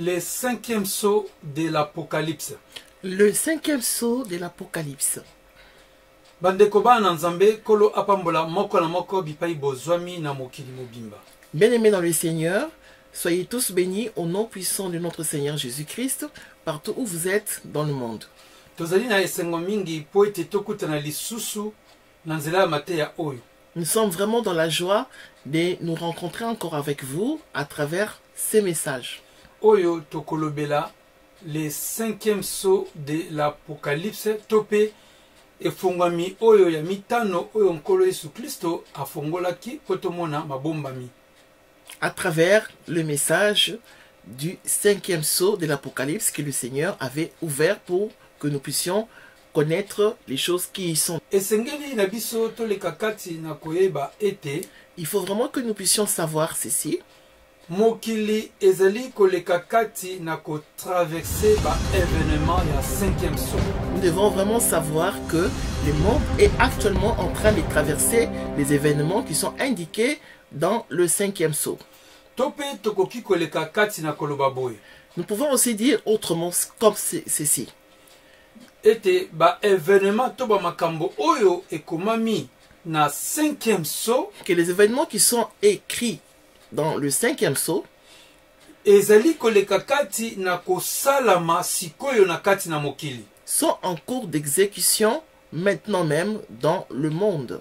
Le cinquième sceau de l'Apocalypse. Le cinquième sceau de l'Apocalypse. Bandeko bana nzambe kolo apambola moko na moko bipai bozwami na mokili mobimba. Bien-aimés dans le Seigneur, soyez tous bénis au nom puissant de notre Seigneur Jésus-Christ, partout où vous êtes dans le monde. Tozali na esengo mingi po ete tokutana lisusu na nzela ya mateya oyo. Nous sommes vraiment dans la joie de nous rencontrer encore avec vous à travers ces messages. Oyo tokolobela le cinquième sceau de l'Apocalypse tope efungwami oyo ya mitano oyo nkolo Yesu Kristo afongolaki po tomona mabombami. À travers le message du cinquième sceau de l'Apocalypse que le Seigneur avait ouvert pour que nous puissions connaître les choses qui y sont. Esengeli na biso toleka kati na koyeba ete Il faut vraiment que nous puissions savoir ceci. mokili ezali koleka kati na ko traverser ba événement ya cinquième sceau. Nous devons vraiment savoir que le monde est actuellement en train de traverser les événements qui sont indiqués dans le cinquième sceau. Tope tokoki koleka kati na koloba boye. Nous pouvons aussi dire autrement comme ceci. Ete ba événement to ba makambo oyo ekomami na cinquième sceau Que les événements qui sont écrits dans le cinquième sceau ezali koleka kati na kosalama sikoyo na kati na mokili. sont en cours d'exécution maintenant même dans le monde.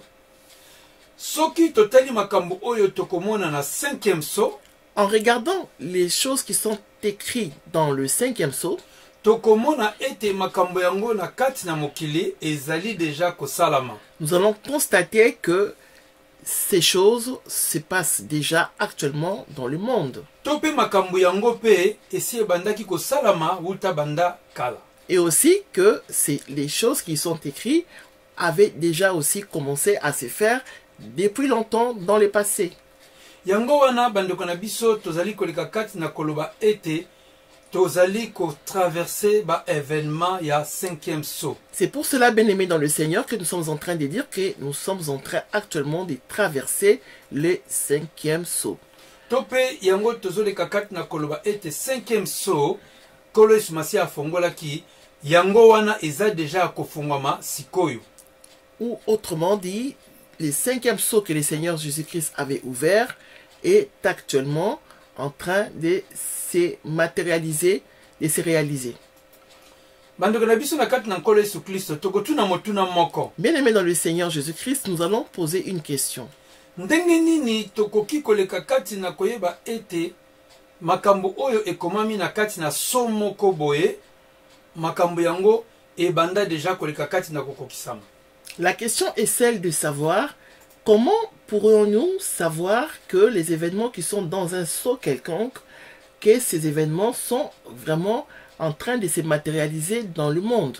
Soki totali makambo oyo tokomona na cinquième sceau, En regardant les choses qui sont écrites dans le cinquième sceau, tokomona ete makambo yango na kati na mokili ezali deja kosalama. nous allons constater que ces choses se passent déjà actuellement dans le monde. Tope makambo yango pe esi ebandaki kosalama wuta banda kala. Et aussi que les choses qui sont écrites avaient déjà aussi commencé à se faire depuis longtemps dans le passé. Yango wana bandeko na biso tozali koleka kati na koloba ete tozali ko traverser ba événement ya cinquième sceau. C'est pour cela, bien-aimés dans le Seigneur, que nous sommes en train de dire que nous sommes en train actuellement de traverser le cinquième sceau. Tope yango tozoleka kati na koloba ete cinquième sceau kolo Yesu Masiya afongolaki yango wana eza deja kofungwama sikoyo. Ou autrement dit, le cinquième sceau que le Seigneur Jésus-Christ avait ouvert est actuellement en train de se matérialiser, de se réaliser. Bandeko na biso na kati na nkolo Yesu Kristo tokotuna motuna moko. Bien-aimés dans le Seigneur Jésus-Christ, nous allons poser une question. Ndenge nini tokoki koleka kati na koyeba ete makambo oyo ekomami na kati na sceau moko boye makambo yango ebanda deja koleka kati na kokokisama. La question est celle de savoir comment pourrions-nous savoir que les événements qui sont dans un sceau quelconque, que ces événements sont vraiment en train de se matérialiser dans le monde.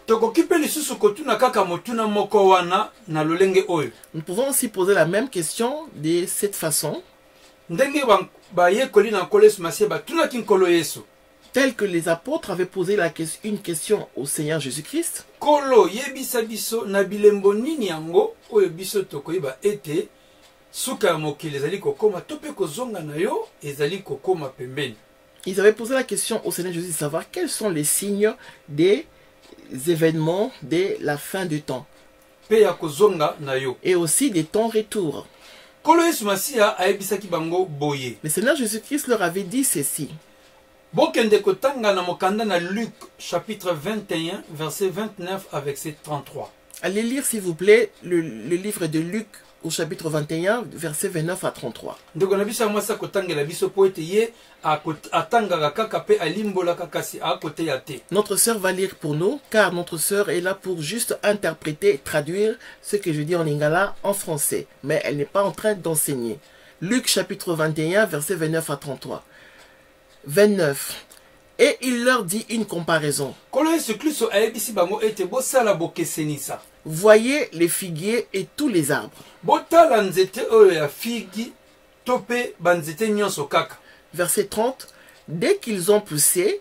Tokoki pe lisusu kotuna kaka motuna moko wana na lolenge oyo. Nous pouvons aussi poser la même question de cette façon, Ndenge bayekoli na nkolo Yesu Masiya batunaki nkolo Yesu. tel que les apôtres avaient posé une question au Seigneur Jésus-Christ. Kolo yebisa biso na bilembo nini yango oyo biso tokoyeba ete suka ya mokili ezali kokoma to pe kozonga na yo ezali kokoma pembeni. Ils avaient posé la question au Seigneur Jésus de savoir quels sont les signes des événements de la fin du temps Pe ya kozonga na yo. et aussi des temps retour. Kolo Yesu Masiya ayebisaki bango boye. Le Seigneur Jésus-Christ leur avait dit ceci. Bokende kotanga na mokanda na Luc chapitre 21 verset 29 à verset 33. Allez lire s'il vous plaît le livre de Luc au chapitre 21, versets 29 à 33. Ndeko na biso ya mwasi akotangela biso po ete ye atangaka kaka pe alimbolaka kasi akoteya te. Notre sœur va lire pour nous, car notre sœur est là pour juste interpréter et traduire ce que je dis en lingala en français, mais elle n'est pas en train d'enseigner. Luc chapitre 21, versets 29 à 33. 29. Et il leur dit une comparaison. Kolo Yesu Kristo ayebisi bango ete bosala bokesenisa. Voyez les figuiers et tous les arbres. Botala nzete oyo ya figi tope banzete nyonso kaka. Verset 30. Dès qu'ils ont poussé,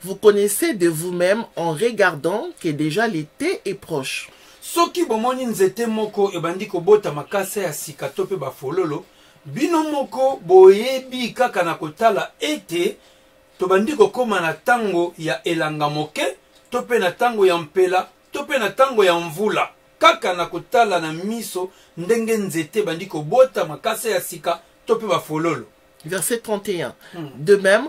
vous connaissez de vous-même en regardant que déjà l'été est proche. Soki bomoni nzete moko ebandi kobota makasa ya sika tope bafololo bino moko boyebi kaka na kotala ete tobandi kokoma na tango ya elanga moke to pe na tango ya mpela to pe na tango ya mvula kaka na kotala na miso ndenge nzete bandi kobota makasa ya sika to pe bafololo. Verset 31. De même,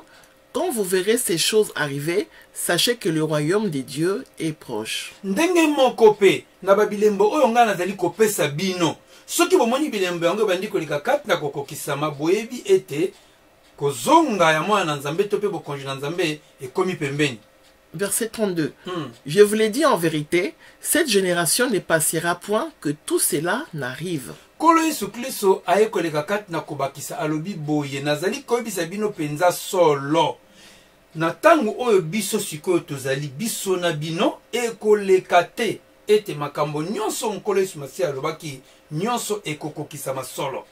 quand vous verrez ces choses arriver, sachez que le royaume des dieux est proche. Ndenge moko pe na babilembo oyo nga nazali kopesa bino soki bomoni bilembo yango bandi koleka kati na kokokisama boyebi ete kozonga ya mwana nzambe to pe bokonzi na nzambe ekomi pembeni. Verset 32. Je vous l'ai dit en vérité, cette génération ne passera point que tout cela n'arrive. Kolo Yesu Kristo aye koleka kati na kobakisa alobi boye nazali koyebisa bino penza solo. Na tango oyo biso sikoyo tozali biso na bino ekoleka te ete makambo nyonso nkolo Yesu Masiya alobaki nyonso ekokokisama solo.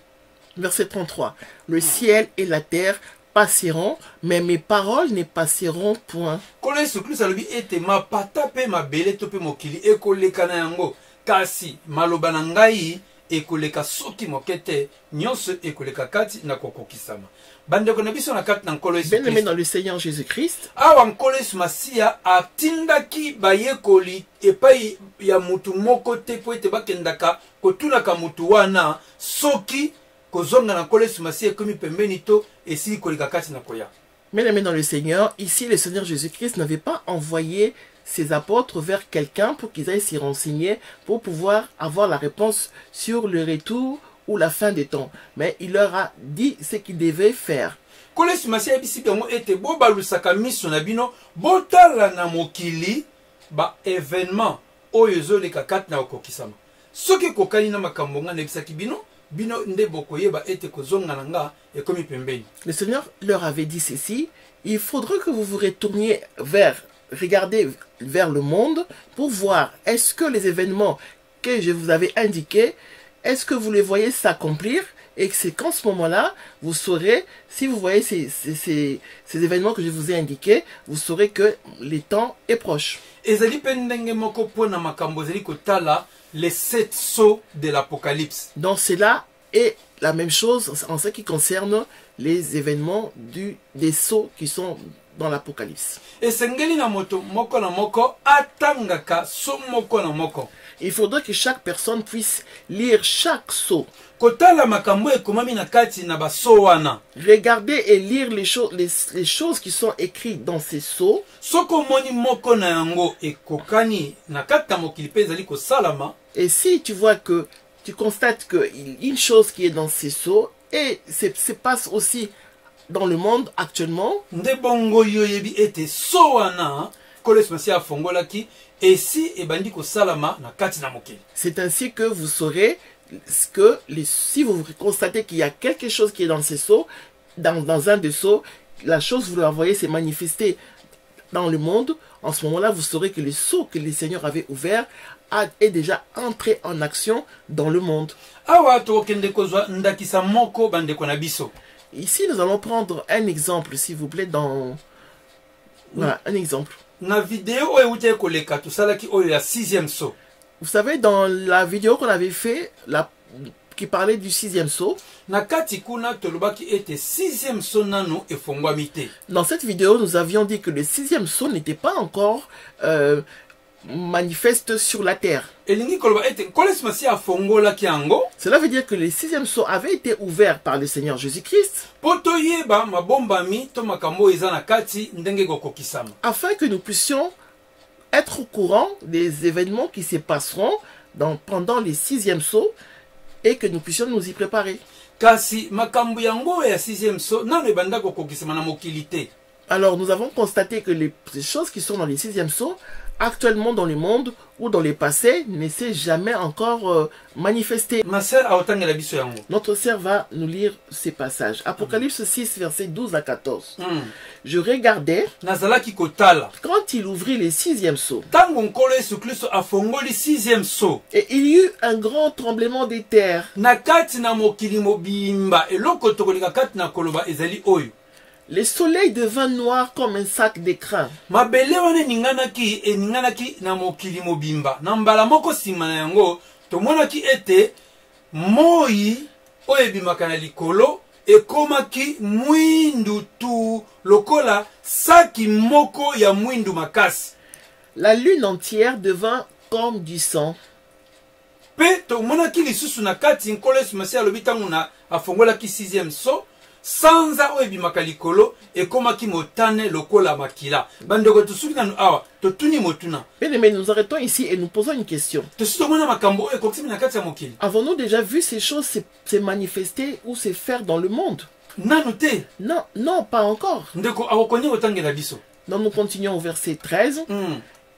Verset 33. Le ciel et la terre passeront, mais mes paroles ne passeront point. Kolo Yesu Kristo alobi ete mapata pe mabele to pe mokili ekoleka na yango kasi maloba na ngai ekoleka soki mokete nyonso ekoleka kati na kokokisama. Bandeko na biso na kati na nkolo Yesu Kristo. Bien-aimé dans le Seigneur Jésus-Christ. Awa nkolo Yesu Masiya atindaki bayekoli epai ya mutu moko te po ete bakendaka kotunaka mutu wana soki kozonga na nkolo Yesu Masiya ekomi pembeni to esili koleka kati na koya. Bien-aimé dans le Seigneur, ici le Seigneur Jésus-Christ n'avait pas envoyé ses apôtres vers quelqu'un pour qu'ils aillent s'y renseigner, pour pouvoir avoir la réponse sur le retour ou la fin des temps. Mais il leur a dit ce qu'ils devaient faire. Nkolo Yesu Masiya bisi bango ete bo balusaka miso na bino botala na mokili ba événement oyo ezoleka kati na okokisama. Soki kokani na makambo nga nebisaki bino bino nde bokoyeba ete kozonga na nga ekomi pembeni. Le Seigneur leur avait dit ceci, il faudrait que vous vous retourniez regardez vers le monde pour voir est-ce que les événements que je vous avais indiqués, est-ce que vous les voyez s'accomplir, et que c'est qu'en ce moment-là, vous saurez, si vous voyez ces événements que je vous ai indiqués, vous saurez que le temps est proche. Ezali pendenge moko pona makambo ezali kotala les 7 sceaux de l'Apocalypse. Donc cela est la même chose en ce qui concerne les événements des sceaux qui sont dans l'Apocalypse. Esengeli na moto moko na moko atangaka so moko na moko. Il faudrait que chaque personne puisse lire chaque sceau. Kotala makambo ekomami na kati na baso wana. Regarder et lire les choses qui sont écrites dans ces sceaux. Soko moni moko na yango ekokani na kati na mokili pe ezali kosalama. Et si tu vois que tu constates que une chose qui est dans ces sceaux et se passe aussi dans le monde actuellement. Nde bongo yoyebi ete so wana Nkolo Yesu Masiya afongolaki esi ebandi kosalama na kati na mokili. C'est ainsi que vous saurez que si vous constatez qu'il y a quelque chose qui est dans ces sceaux, dans un des sceaux, la chose vous la voyez s'est manifestée dans le monde, en ce moment-là, vous saurez que le sceau que le Seigneur avait ouvert est déjà entré en action dans le monde. Ici, nous allons prendre un exemple, s'il vous plaît, Voilà, un exemple. Vous savez, dans la vidéo qu'on avait fait, qui parlait du 6e sceau, dans cette vidéo, nous avions dit que le 6e sceau n'était pas encore manifeste sur la terre. Cela veut dire que le 6e sceau avait été ouvert par le Seigneur Jésus-Christ afin que nous puissions être au courant des événements qui se passeront pendant les 6e sceaux et que nous puissions nous y préparer. Alors nous avons constaté que les choses qui sont dans les 6e sceaux, actuellement dans le monde ou dans le passé, ne s'est jamais encore manifesté. Notre sœur va nous lire ces passages. Apocalypse 6, versets 12 à 14. Je regardais quand il ouvrit les 6e sceaux. Et il y eut un grand tremblement des terres. Le soleil devint noir comme un sac d'écrin. oyo ebimaka na likolo ekomaki mwindu tu lokola saki moko ya mwindu makasi. La lune entière devint comme du sang. Pe tomonaki lisusu na kati nkolo Yesu Masiya alobi ntango na afongolaki 6e so, sanza oyo ebimaka likolo ekomaki motane lokola makila. Bandeko tosuki nanu awa totuni motuna. Bien aimé, nous arrêtons ici et nous posons une question. Tosuki tomona makambo oyo ekokisi na kati ya mokili. Avons-nous déjà vu ces choses se manifester ou se faire dans le monde? Nanu te. Non, non, pas encore. Ndeko akokonye kotangela biso. Donc nous continuons au verset 13.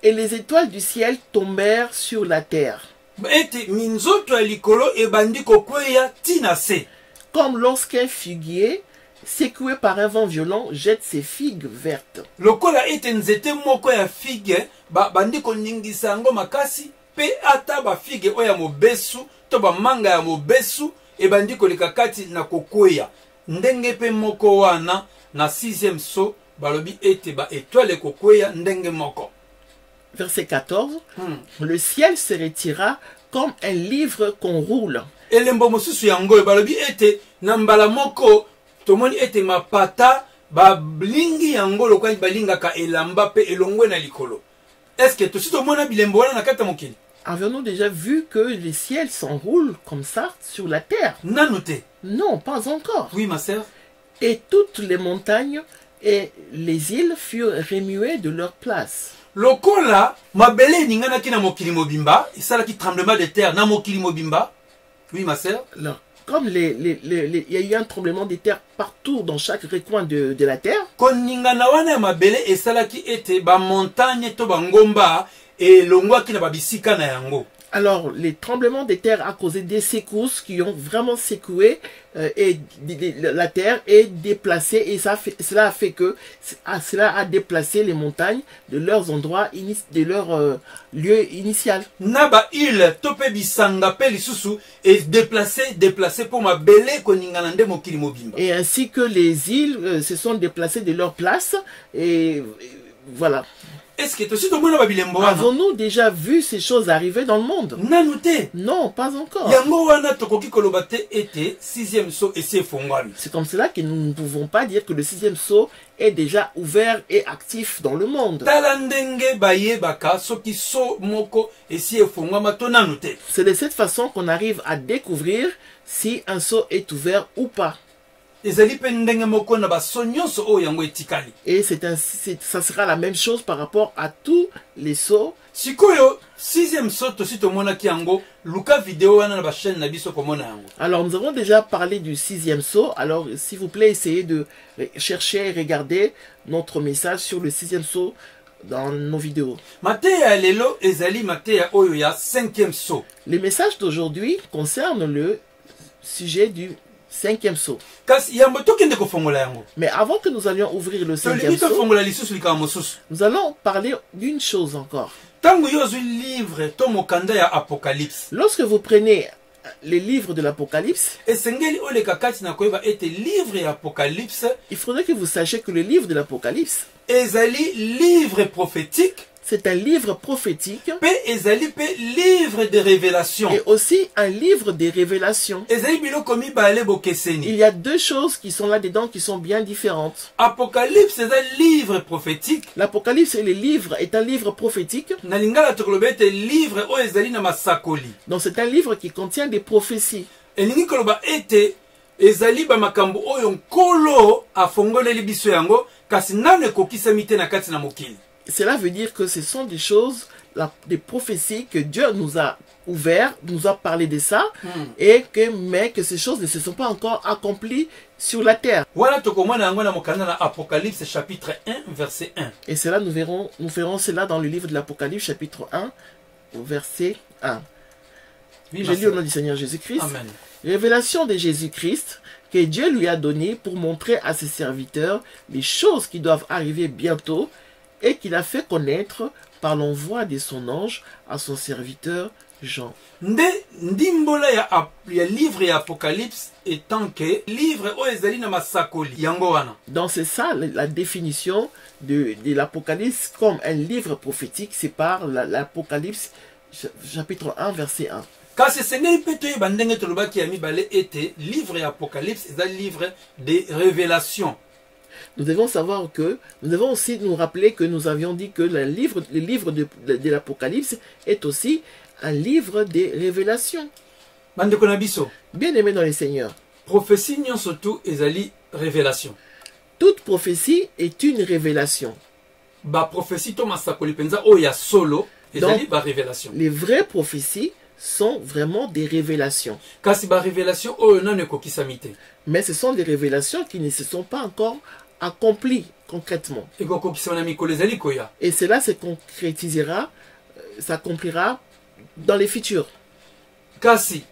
Et les étoiles du ciel tombèrent sur la terre. Ete minzoto ya likolo ebandi kokweya tina se. Comme lorsqu'un figuier, secoué par un vent violent, jette ses figues vertes. Lokola ete nzete moko ya figue bandi koningisa yango makasi pe ata ba figue oyo ya mobesu to ba manga ya mobesu ebandi koleka kati na kokweya. Ndenge pe moko wana na 6e so balobi ete ba étoile kokweya ndenge moko. Verset 14. Le ciel se retira comme un livre qu'on roule. Elembo mosusu yango balobi ete na mbala moko tomoni ete mapata balingi yango lokola balingaka elamba pe elongwe na likolo. Est-ce que tosi tomona bilembo wana na kata mokili? Avions-nous déjà vu que le ciel s'enroule comme ça sur la terre? Nanote. Non, pas encore. Oui, ma sœur. Et toutes les montagnes et les îles furent remuées de leur place. Lokola mabele ninganaki na mokili mobimba, isalaki tremblement de terre na mokili mobimba. Oui, ma sœur. Alors, comme il y a eu un tremblement de terre partout dans chaque recoin de la terre. Koningana wana mabele esalaki ete ba montagne to bangomba et longwaki na babisika na yango. Alors, les tremblements de terre a causé des secousses qui ont vraiment secoué la terre et déplacé. Et cela a fait que cela a déplacé les montagnes de leurs endroits, de leur lieu initial. Naba île tope bisanga pe lisusu et déplacé pour ma belé koningana nde mokili mobimba. Et ainsi que les îles se sont déplacées de leur place et voilà. Est-ce que tu as Avons-nous déjà vu ces choses arriver dans le monde? Non, pas encore. C'est comme cela que nous ne pouvons pas dire que le 6e sceau est déjà ouvert et actif dans le monde. C'est de cette façon qu'on arrive à découvrir si un sceau est ouvert ou pas. Et ça sera la même chose par rapport à tous les sceaux. Alors nous avons déjà parlé du 6e sceau. Alors s'il vous plaît, essayez de chercher et regarder notre message sur le 6e sceau dans nos vidéos. Les messages d'aujourd'hui concernent le sujet du 5e sceau. Mais avant que nous allions ouvrir le 5e sceau, nous allons parler d'une chose encore. Lorsque vous prenez les livres de l'Apocalypse, il faudrait que vous sachiez que le livre de l'Apocalypse, c'est un livre prophétique livre de révélation. Et aussi un livre de révélation. Il y a deux choses qui sont là-dedans qui sont bien différentes. Apocalypse est un livre prophétique. L'Apocalypse est un livre prophétique. Donc c'est un livre qui contient des prophéties. Ezali ba makambo oyo nkolo afongoleli biso yango kasi nane kokisa mite na kati na mokili. Cela veut dire que ce sont des choses, des prophéties que Dieu nous a ouvertes, nous a parlé de ça, mais que ces choses ne se sont pas encore accomplies sur la terre. Voilà Apocalypse chapitre 1 verset 1. Et cela nous verrons cela dans le livre de l'Apocalypse chapitre 1 au verset 1. Oui, je lis au nom du Seigneur Jésus-Christ. Amen. Révélation de Jésus-Christ que Dieu lui a donné pour montrer à ses serviteurs les choses qui doivent arriver bientôt et qu'il a fait connaître par l'envoi de son ange à son serviteur Jean. Ndimbola ya livre ya Apocalypse étant que livre o ezali na masakoli yango wana. Donc c'est ça la définition de l'Apocalypse comme un livre prophétique, c'est par l'Apocalypse chapitre 1 verset 1. kasi esengeli mpe toyeba ndenge tolobaki ya mibale ete livre ya Apocalypse eza livre des révélations. Nous devons savoir que, nous devons aussi nous rappeler que nous avions dit que le livre de l'Apocalypse est aussi un livre des révélations. Bandeko na biso, bien aimé dans les seigneurs, prophétie nyonso tu ezali révélation. Toute prophétie est une révélation. Ba prophétie to masakoli penza o ya solo ezali ba révélation. Les vraies prophéties sont vraiment des révélations. Kasi ba révélation o na ne kokisamite. Mais ce sont des révélations qui ne se sont pas encore accomplies concrètement. Et cela se concrétisera, s'accomplira dans les futurs. Kasi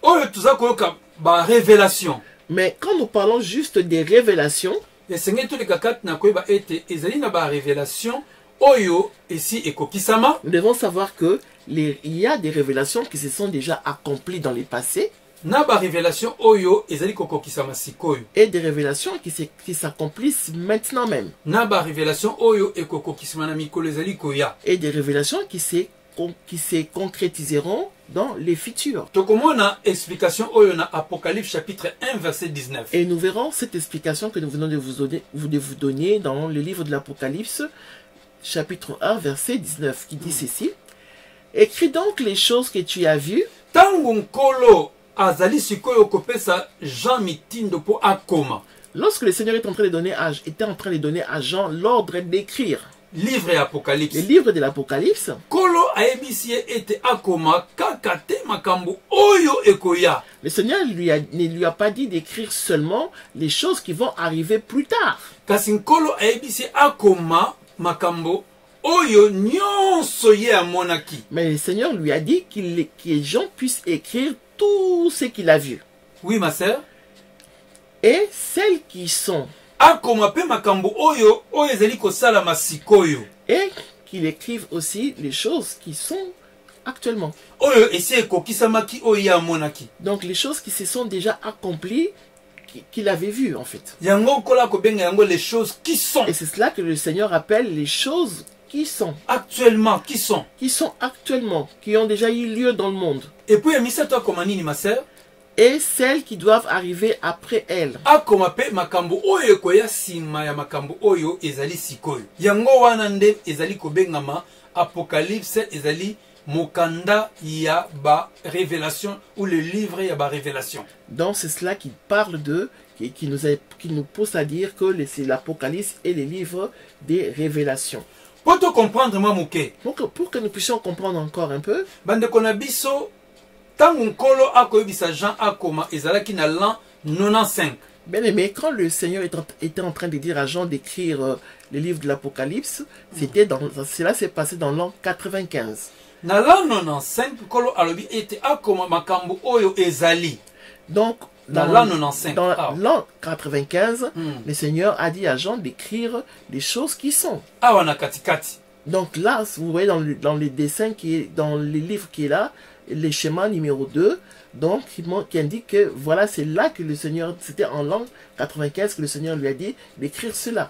oyo tuza koyoka ba révélation. Mais quand nous parlons juste des révélations, nous devons savoir que il y a des révélations qui se sont déjà accomplies dans le passé. Et des révélations qui s'accomplissent maintenant même. Et des révélations qui se concrétiseront dans les futurs. Apocalypse chapitre 1 verset 19. Et nous verrons cette explication que nous venons de vous donner dans le livre de l'Apocalypse chapitre 1 verset 19 qui dit ceci: écris donc les choses que tu as vues. Lorsque le Seigneur était en train de donner à Jean l'ordre d'écrire livre et Apocalypse. Le livre de l'Apocalypse. Le Seigneur ne lui a pas dit d'écrire seulement les choses qui vont arriver plus tard. Mais le Seigneur lui a dit que les gens puissent écrire tout ce qu'il a vu. Oui, ma sœur. Et celles qui sont. Et qu'il écrive aussi les choses qui sont actuellement. Donc les choses qui se sont déjà accomplies, qu'il avait vues en fait. Et c'est cela que le Seigneur appelle les choses qui sont. Actuellement, qui sont. Qui sont actuellement, qui ont déjà eu lieu dans le monde. Et puis, ma sœur. Et celles qui doivent arriver après elles. Apocalypse ezali mokanda ya ba révélation ou le livre ya ba révélation. Donc c'est cela qui parle de qui nous pousse à dire que c'est l'Apocalypse et les livres des révélations. Pour te comprendre moi moké. Pour que nous puissions comprendre encore un peu. Bande konabiso tango nkolo akoyebisa Jean akoma ezalaki na l'an 95. Bien aimé, quand le Seigneur était en train de dire à Jean d'écrire le livre de l'Apocalypse, cela s'est passé dans l'an 95. Na l'an 95, kolo alobi ete akoma makambo oyo ezali. Donc dans l'an 95, dans l'an 95, le Seigneur a dit à Jean d'écrire les choses qui sont. Awana katikati. Donc là, vous voyez dans les dessins qui est dans le livre qui est là, le schéma numéro 2, donc qui indique que voilà, c'est là que le Seigneur, c'était en l'an 95 que le Seigneur lui a dit d'écrire cela.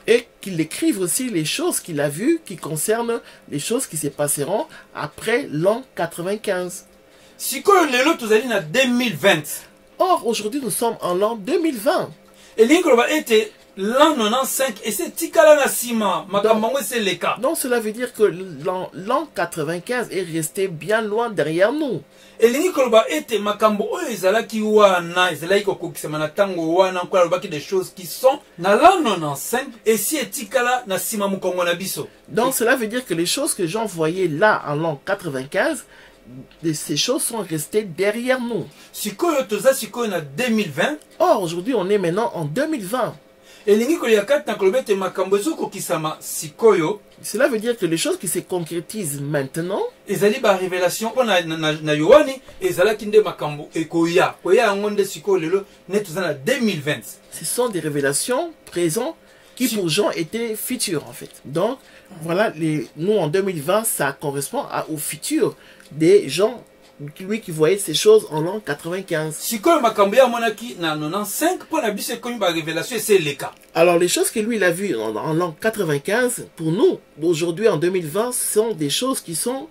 Et qu'il écrive aussi les choses qu'il a vues qui concernent les choses qui se passeront après l'an 95. Or, aujourd'hui, nous sommes en l'an 2020. L'an 95 et c'est tikala na sima makambango c'est le cas. Donc cela veut dire que l'an 95 est resté bien loin derrière nous. Et lingi koloba ete makambo oyo ezalaki wana ezalaki kokokisama na tango wana ko alobaki des choses qui sont na l'an 95 et si etikala na sima mukongo na biso. Donc cela veut dire que les choses que Jean voyait là en l'an 95, ces choses sont restées derrière nous. Sikoyo toza sikoyo na 2020. Or aujourd'hui on est maintenant en 2020. Cela veut dire que les choses qui se concrétisent maintenant, ce sont des révélations présentes qui pour Jean étaient futures en fait. Donc voilà, nous en 2020, ça correspond au futur des gens lui qui voyait ces choses en l'an 95. sikoyo makambo ya monaki na 95 mpo na biso ekomi barévélation ese eleka. Alors les choses que lui il a vues en l'an 95, pour nous, aujourd'hui en 2020, sont des choses qui sont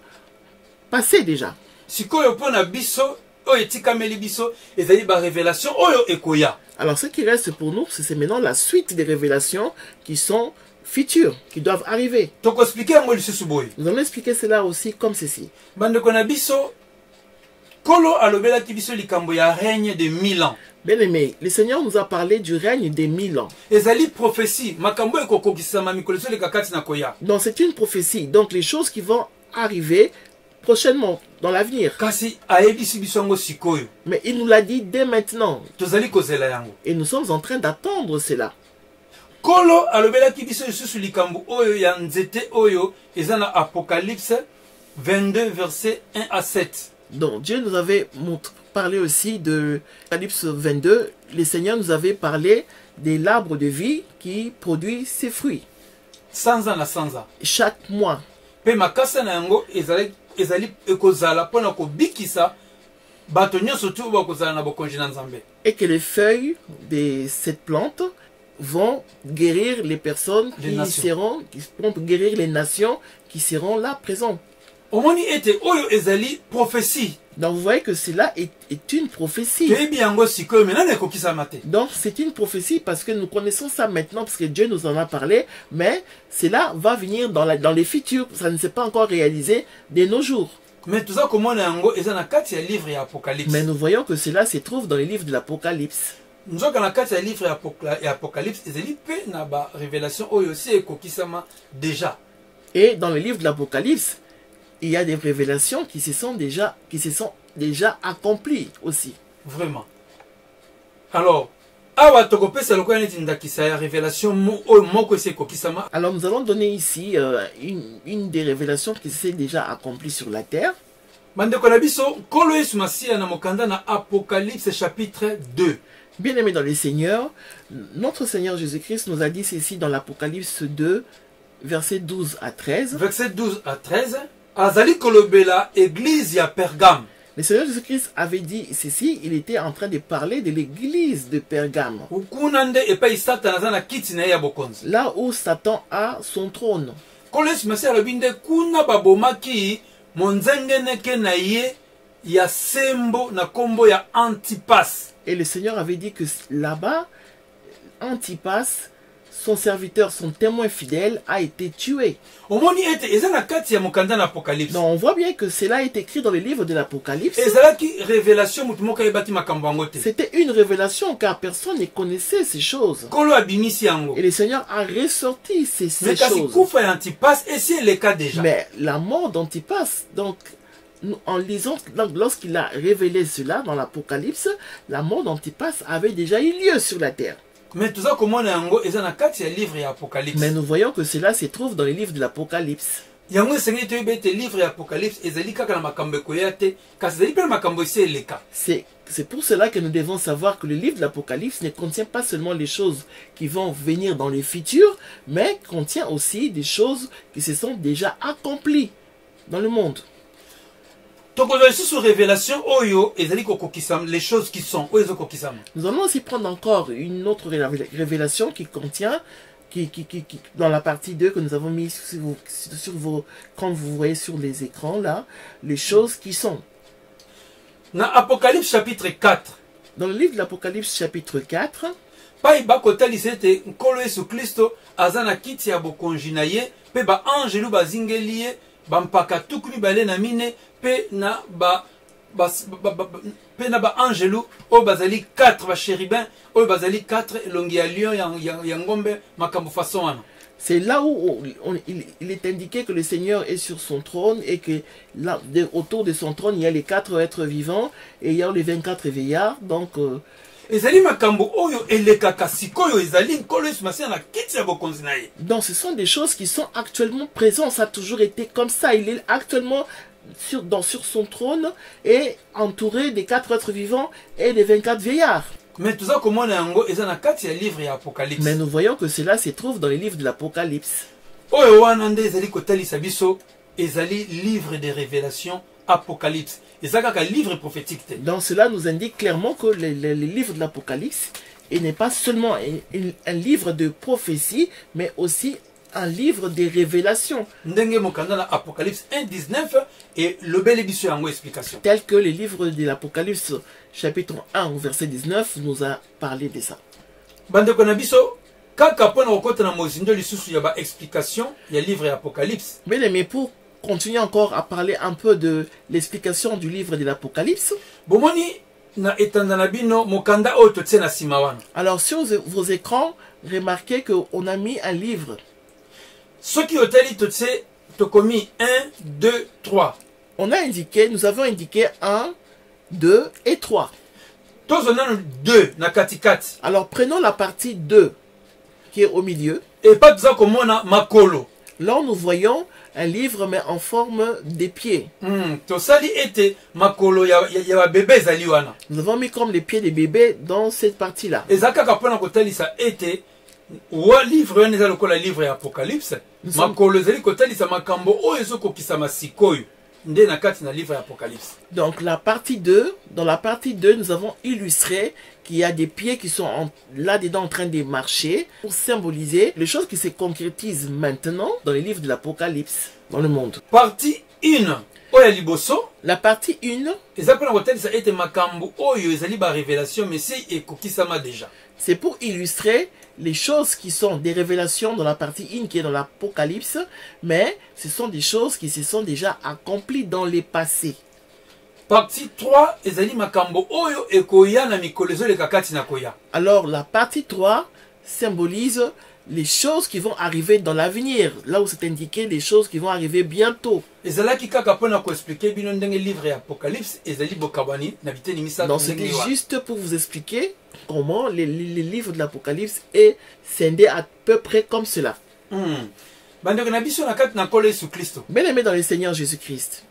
passées déjà. Sikoyo mpo na biso oyo etikameli biso ezali barévélation oyo ekoya. Alors ce qui reste pour nous, c'est maintenant la suite des révélations qui sont futures, qui doivent arriver. Tokoexplike yango lisusu boye. Nous allons expliquer cela aussi comme ceci. Bandeko na biso Kolo alobelaki biso likambo ya règne de 1000 ans. Bien aimé, le Seigneur nous a parlé du règne des 1000 ans. Ezali prophétie makambo ekokokisama mikolo so lekakati na koya. Donc c'est une prophétie, donc les choses qui vont arriver prochainement, dans l'avenir. Kasi ayebisi biso yango sikoyo. Mais il nous l'a dit dès maintenant. Tozali kozela yango. Et nous sommes en train d'attendre cela. Kolo alobelaki biso lisusu likambo oyo ya nzete oyo eza na Apocalypse 22 verset 1 à 7. Donc Dieu nous avait parlé aussi de Apocalypse 22. Le Seigneur nous avait parlé de l'arbre de vie qui produit ses fruits. Sanza na sanza. Chaque mois. Pe makasa na yango ezali ekozala pona ko bikisa bato nyonso tu bakozala na bokonzi na Nzambe. Et que les feuilles de cette plante vont guérir les personnes qui vont guérir les nations qui seront là présentes. Omoni ete oyo ezali prophétie. Donc vous voyez que cela est une prophétie. Donc c'est une prophétie parce que nous connaissons ça maintenant, parce que Dieu nous en a parlé, mais cela va venir dans les futurs, ça ne s'est pas encore réalisé de nos jours. Mais nous voyons que cela se trouve dans les livres de l'Apocalypse. Et dans les livres de l'Apocalypse, il y a des révélations qui se sont déjà accomplies aussi. Vraiment. Alors, alors nous allons donner ici une des révélations qui s'est déjà accomplie sur la terre. Apocalypse chapitre 2. Bien aimé dans le Seigneur, notre Seigneur Jésus-Christ nous a dit ceci dans l'Apocalypse 2, versets 12 à 13. Verset 12 à 13. Azali kolobela église ya Pergame. Le Seigneur Jésus-Christ avait dit ceci, il était en train de parler de l'église de Pergame. Là où Satan a son trône. Et le Seigneur avait dit que là-bas, Antipas, son serviteur, son témoin fidèle, a été tué. Donc on voit bien que cela est écrit dans le livre de l'Apocalypse. C'était une révélation car personne ne connaissait ces choses. Et le Seigneur a ressorti ces choses. Mais la mort d'Antipas, donc en lisant, lorsqu'il a révélé cela dans l'Apocalypse, la mort d'Antipas avait déjà eu lieu sur la terre. Mais nous voyons que cela se trouve dans les livres de l'Apocalypse. C'est pour cela que nous devons savoir que le livre de l'Apocalypse ne contient pas seulement les choses qui vont venir dans le futur, mais contient aussi des choses qui se sont déjà accomplies dans le monde. Les choses qui sont. Nous allons aussi prendre encore une autre révélation qui contient, dans la partie 2 que nous avons mis quand vous voyez sur les écrans là, les choses qui sont. Dans Apocalypse chapitre 4. Dans le livre de l'Apocalypse chapitre 4. Bampaka tukuni bale na mine pe na ba angelu o bazali 4 ba chérubins o bazali 4 elongi ya lion ya ngombe makambo façon wana. C'est là où il est indiqué que le Seigneur est sur son trône et que là, autour de donc il y a les 4 êtres vivants et il y a les 24 vieillards. Donc ce sont des choses qui sont actuellement présentes. Ça a toujours été comme ça. Il est actuellement sur son trône et entouré des 4 êtres vivants et des 24 vieillards. Mais nous voyons que cela se trouve dans les livres de l'Apocalypse. Livre de révélation Apocalypse. Et ça, c'est un livre prophétique. Donc cela nous indique clairement que le livre de l'Apocalypse n'est pas seulement un livre de prophétie, mais aussi un livre de révélation. Ndenge mokanda na Apocalypse 1:19 et le bel ébisso yango explication. Tel que le livre de l'Apocalypse chapitre 1 verset 19 nous a parlé de ça. Bandeko na biso kaka pona okota na mozindo lisusu ya ba explication ya livre ya Apocalypse. Mais pour continuer encore à parler un peu de l'explication du livre de l'Apocalypse. Bomoni na etanda na bino mokanda oyo totie na sima wana. Alors sur vos écrans, remarquez qu'on a mis un livre. Soki otali totie tokomi 1, 2, 3. On a indiqué, nous avons indiqué 1, 2 et 3. Tozona 2 na katikati. Alors prenons la partie 2 qui est au milieu. Et pas besoin komona makolo. Là nous voyons un livre mais en forme des pieds. Tosali ete makolo ya bébé zali wana. Nous avons mis comme les pieds des bébés dans cette partie-là. Ezaka kapona kotalisa ete wa livre wana eza lokola livre ya Apocalypse. Makolo zali kotalisa makambo oyo ezokokisa masikoyo. Nde na kati na livre ya Apocalypse. Donc la partie 2, dans la partie 2, nous avons illustré qu'il y a des pieds qui sont là-dedans en train de marcher pour symboliser les choses qui se concrétisent maintenant dans les livres de l'Apocalypse, dans le monde. Partie 1, oya liboso. La partie 1, Ezapona kotalisa ete makambo oyo ezali ba révélation mais si ekokisama déjà. c'est pour illustrer les choses qui sont des révélations dans la partie 1 qui est dans l'Apocalypse, mais ce sont des choses qui se sont déjà accomplies dans le passé. Partie 3, ezali makambo oyo ekoya na mikolezo le kakati na koya. Alors la partie 3 symbolise les choses qui vont arriver dans l'avenir, là où c'est indiqué les choses qui vont arriver bientôt. Ezalaki kaka pona ko expliquer bino ndenge livre ya Apocalypse ezali bokabani na biteni misato. Donc c'était juste pour vous expliquer comment les livres de l'Apocalypse est scindé à peu près comme cela. Bandeko na biso na kati na kolo Yesu Kristo. Bien-aimés dans le Seigneur Jésus-Christ.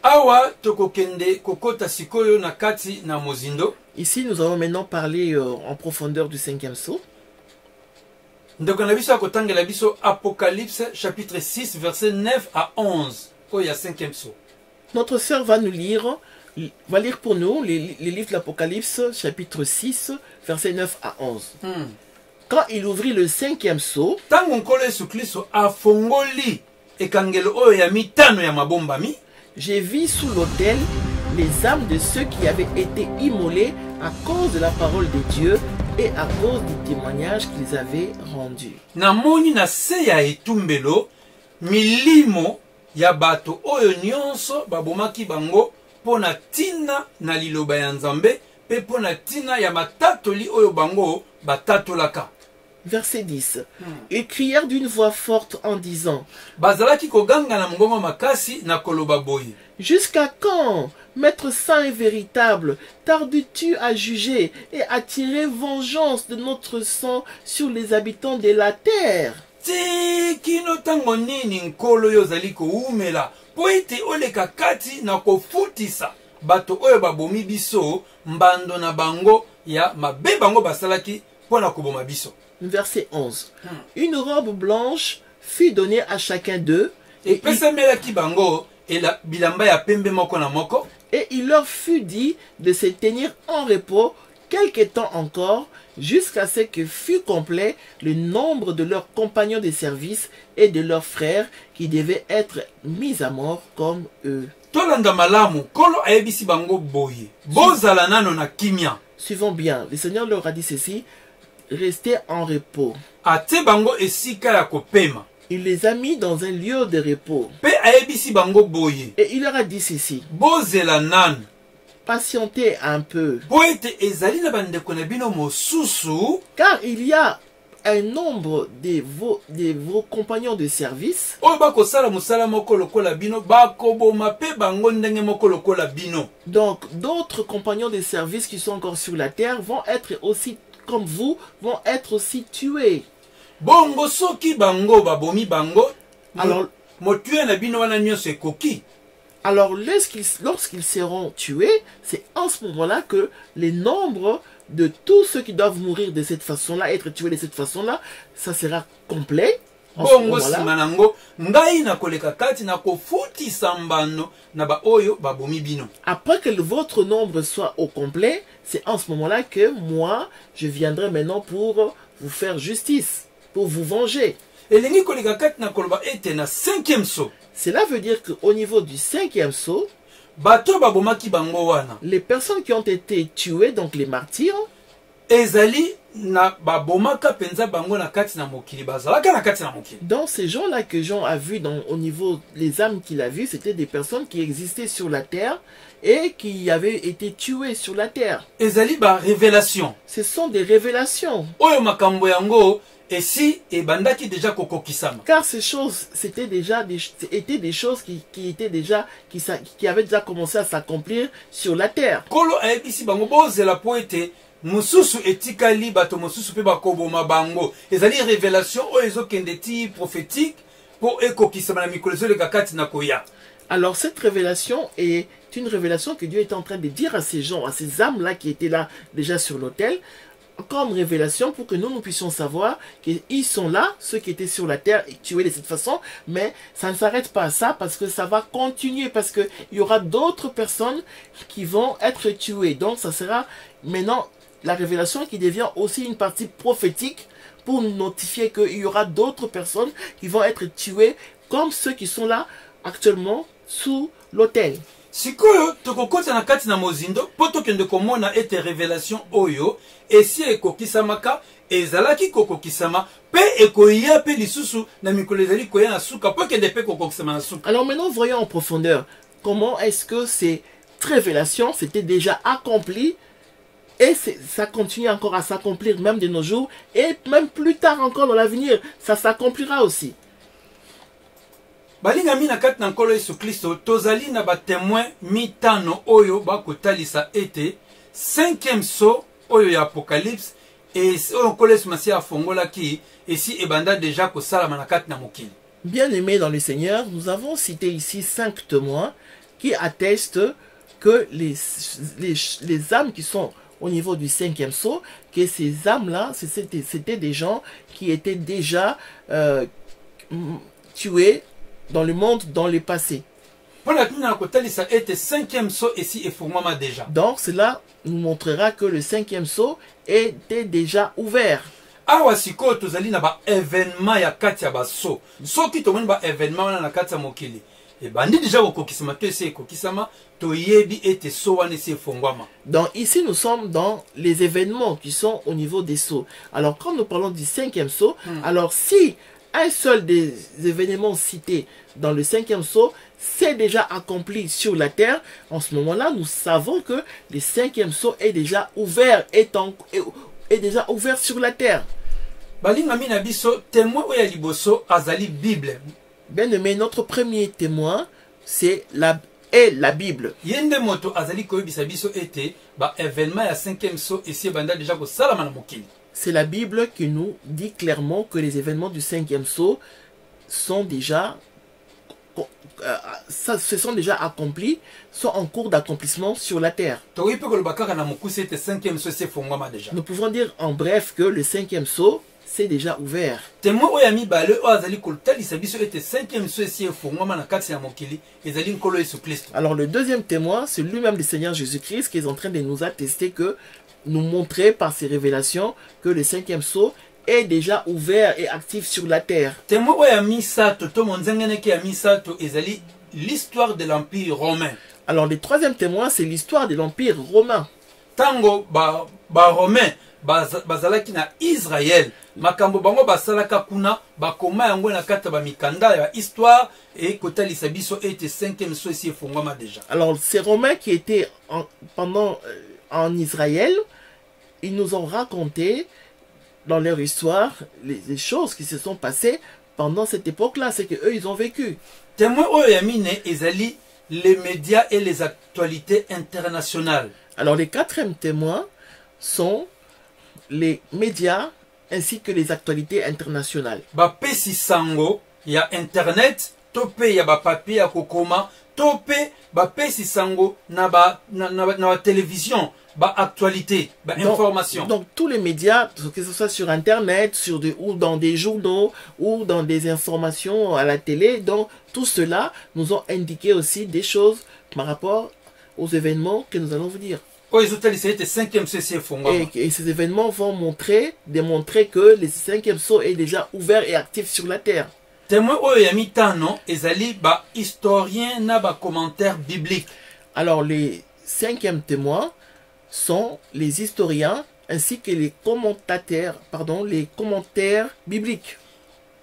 Awa tokokende kokota sikoyo na kati na mozindo. Ici nous allons maintenant parler en profondeur du 5e sceau. Ndeko na biso akotangela biso Apocalypse chapitre 6 verset 9 à 11. Oya 5e sceau. Notre sœur va lire pour nous les livres de l'Apocalypse chapitre 6 verset 9 à 11. Quand il ouvrit le 5e sceau, tango nkolo Yesu Kristo afongoli ekangelo oyo ya mitano ya mabombami, j'ai vu sous l'autel les âmes de ceux qui avaient été immolés à cause de la parole de Dieu et à cause du témoignage qu'ils avaient rendu. Namoni na se ya etumbelo milimo ya bato oyo nyonso babomaki bango pona tina na liloba ya Nzambe pe pona tina ya matatoli oyo bango batatolaka. Verset 10. Ils crièrent d'une voix forte en disant: bazalaki koganga na mongongo makasi na koloba boye. Jusqu'à quand, Maître saint et véritable, tardes-tu à juger et à tirer vengeance de notre sang sur les habitants de la terre? Ti kino tango nini nkolo yo zali koumela po ete oleka kati na kofutisa bato oyo babomi biso mbando na bango ya mabe bango basalaki pona koboma biso. Verset 11. Une robe blanche fut donnée à chacun d'eux et pesamelaki bango ela bilamba ya pembe moko na moko. Et il leur fut dit de se tenir en repos quelque temps encore, jusqu'à ce que fût complet le nombre de leurs compagnons de service et de leurs frères qui devaient être mis à mort comme eux. Tolanda malamu, kolo ayebisi bango boye. Bozala nano na kimia. Suivons bien. Le Seigneur leur a dit ceci: restez en repos. Ate bango esika ya kopema. Il les a mis dans un lieu de repos. Pe ayebisi bango boye. Et il leur a dit ceci: bozela nano. Patientez un peu. Car il y a un nombre de vos compagnons de service donc d'autres compagnons de service qui sont encore sur la terre vont être aussi comme vous, vont être aussi tués. Alors lorsqu'ils seront tués, c'est en ce moment-là que les nombres de tous ceux qui doivent mourir de cette façon-là, être tués de cette façon-là, ça sera complet. bongo nsima nango ngai nakoleka kati nakofutisa mbano na baoyo babomi bino. Après que votre nombre soit au complet, c'est en ce moment-là que moi, je viendrai maintenant pour vous faire justice, pour vous venger. Elengi koleka kati nakoloba ete na 5e saut. Cela veut dire qu'au niveau du 5e saut, bato babomaki bango wana, les personnes qui ont été tuées, donc les martyrs, ezali na babomaka penza bango na kati na mokili bazalaka na kati na mokili. Donc ces gens-là que Jean a vus au niveau les âmes qu'il a vues, c'était des personnes qui existaient sur la terre et qui avaient été tuées sur la terre. Ezali ba révélation. Ce sont des révélations. Oyo makambo yango esi ebandaki déjà kokokisama. Car ces choses étaient des choses qui avaient déjà commencé à s'accomplir sur la terre. Kolo ayebisi bango bozela po ete mususu etikali bato mususu pe bakoboma bango. Ezali révélation oyo ezokende ti prophétique po ekokisama na mikolo ezoleka kati na koya. Alors cette révélation est une révélation que Dieu est en train de dire à ces gens, à ces âmes-là qui étaient là déjà sur l'autel, comme révélation pour que nous puissions savoir qu'ils sont là, ceux qui étaient sur la terre et tués de cette façon, mais ça ne s'arrête pas à ça parce que ça va continuer, parce qu'il y aura d'autres personnes qui vont être tuées. Donc ça sera maintenant la révélation qui devient aussi une partie prophétique pour notifier qu'il y aura d'autres personnes qui vont être tuées comme ceux qui sont là actuellement sous l'autel. Sikoyo tokokota na kati na mozindo po tokende komona ete révélation oyo esi ekokisamaka ezalaki kokokisama pe ekoya pe lisusu na mikolo ezali koya na suka po kende pe kokokisama na suka. Alors maintenant voyons en profondeur comment est-ce que cette révélation s'était déjà accomplie et ça continue encore à s'accomplir même de nos jours et même plus tard encore dans l'avenir ça s'accomplira aussi. Balingami na kati na nkolo Yesu Kristo tozali na ba témoin mitano oyo bakotalisa ete 5e saut oyo ya Apocalypse et oyo nkolo Yesu Masia afongolaki esi ebanda déjà kosalama na kati na mokili. Bien-aimés dans le Seigneur, nous avons cité ici 5 témoins qui attestent que les âmes qui sont au niveau du 5e saut, que ces âmes-là, c'était des gens qui étaient déjà tués dans le monde, dans le passé. Donc cela nous montrera que le 5e saut était déjà ouvert. Awa siko tozali na ba événement ya kati ya ba saut. Soki tomoni ba événement na kati ya mokili. Et bandi déjà kokisama to ese kokisama to yebi ete saut wana ese fongwama. Donc ici nous sommes dans les événements qui sont au niveau des sauts. Alors quand nous parlons du 5e saut, alors si un seul des événements cités dans le 5e saut s'est déjà accompli sur la terre, en ce moment-là, nous savons que le 5e saut est déjà ouvert, est déjà ouvert sur la terre. Bien aimé, notre premier témoin, c'est la Bible. C'est la Bible qui nous dit clairement que les événements du 5e saut sont déjà, se sont déjà accomplis, sont en cours d'accomplissement sur la terre. Nous pouvons dire en bref que le 5e saut c'est déjà ouvert. Alors le deuxième témoin, c'est lui-même le Seigneur Jésus-Christ qui est en train de nous attester que, nous montrer par ses révélations que le 5e saut est déjà ouvert et actif sur la terre. L'histoire de l'Empire romain. Alors le troisième témoin, c'est l'histoire de l'Empire romain. Tango ba romain bazalaki na Israël makambo bango basalaka kuna bakoma yango na kata ba mikanda ya histoire et kotalisa biso ete 5e saut esi efongwama déjà. Alors ces Romains qui étaient en Israël, ils nous ont raconté dans leur histoire les choses qui se sont passées pendant cette époque-là, c'est que eux ils ont vécu. Témoin oyamine ezali les médias et les actualités internationales. Alors les quatrièmes témoins sont les médias ainsi que les actualités internationales. Ba pesi sango ya internet, tope ya ba papier ya kokoma, tope ba pesi sango na ba télévision, actualité, information. Donc tous les médias, que ce soit sur internet, ou dans des journaux, ou dans des informations à la télé, donc tout cela nous ont indiqué aussi des choses par rapport aux événements que nous allons vous dire. Et ces événements vont démontrer que le 5e sceau est déjà ouvert et actif sur la terre. Témoin oyo ezali ba historien na ba commentaires bibliques. Alors les 5e témoins sont les historiens ainsi que les commentateurs, les commentaires bibliques.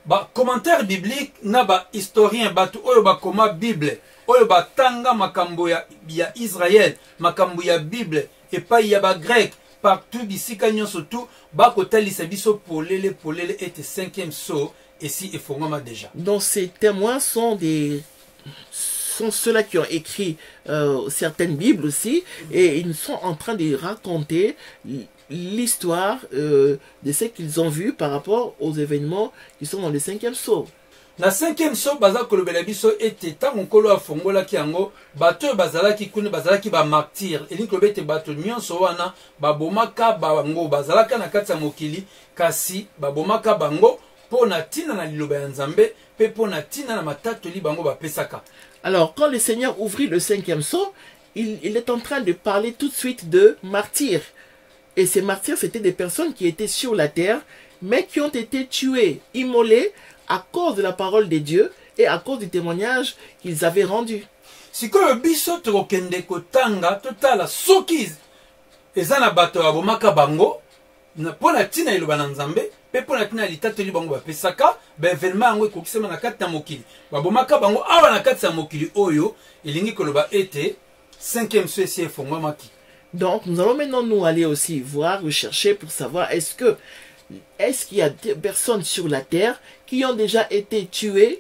Ba commentaires bibliques na ba historien batu oyo ba koma Bible, oyo ba tanga makambo ya Israël, makambo ya Bible et pas ya ba grec partout bisika nyonso tout ba kotalisa biso polele était 5e sceau. Et si déjà. Donc ces témoins sont ceux-là qui ont écrit certaines Bibles aussi, et ils sont en train de raconter l'histoire de ce qu'ils ont vu par rapport aux événements qui sont dans le 5e sceau. Na 5e sceau, baza kolobela biso ete tango nkolo afongola ki yango bato bazalaki kuna bazalaki ba martyr eli kolobete bato nyonso wana babomaka bango bazalaka na kati ya mokili kasi babomaka bango. Alors, quand le Seigneur ouvrit le 5e sceau, il est en train de parler tout de suite de martyrs. Et ces martyrs, c'était des personnes qui étaient sur la terre, mais qui ont été tuées, immolées, à cause de la parole de Dieu et à cause du témoignage qu'ils avaient rendu. Si le biso tokende kotanga totala soki ezana bato abomaka bango na pona tina iloba na Nzambe. Pepo na tina litateli bango bapesaka événement yango ekokisema na kati ya mokili babomaka bango awa na kati ya mokili oyo elingi koloba ete 5e sceau esi efongwamaki. Donc nous allons maintenant nous aller aussi voir, rechercher pour savoir est-ce qu'il y a des personnes sur la terre qui ont déjà été tuées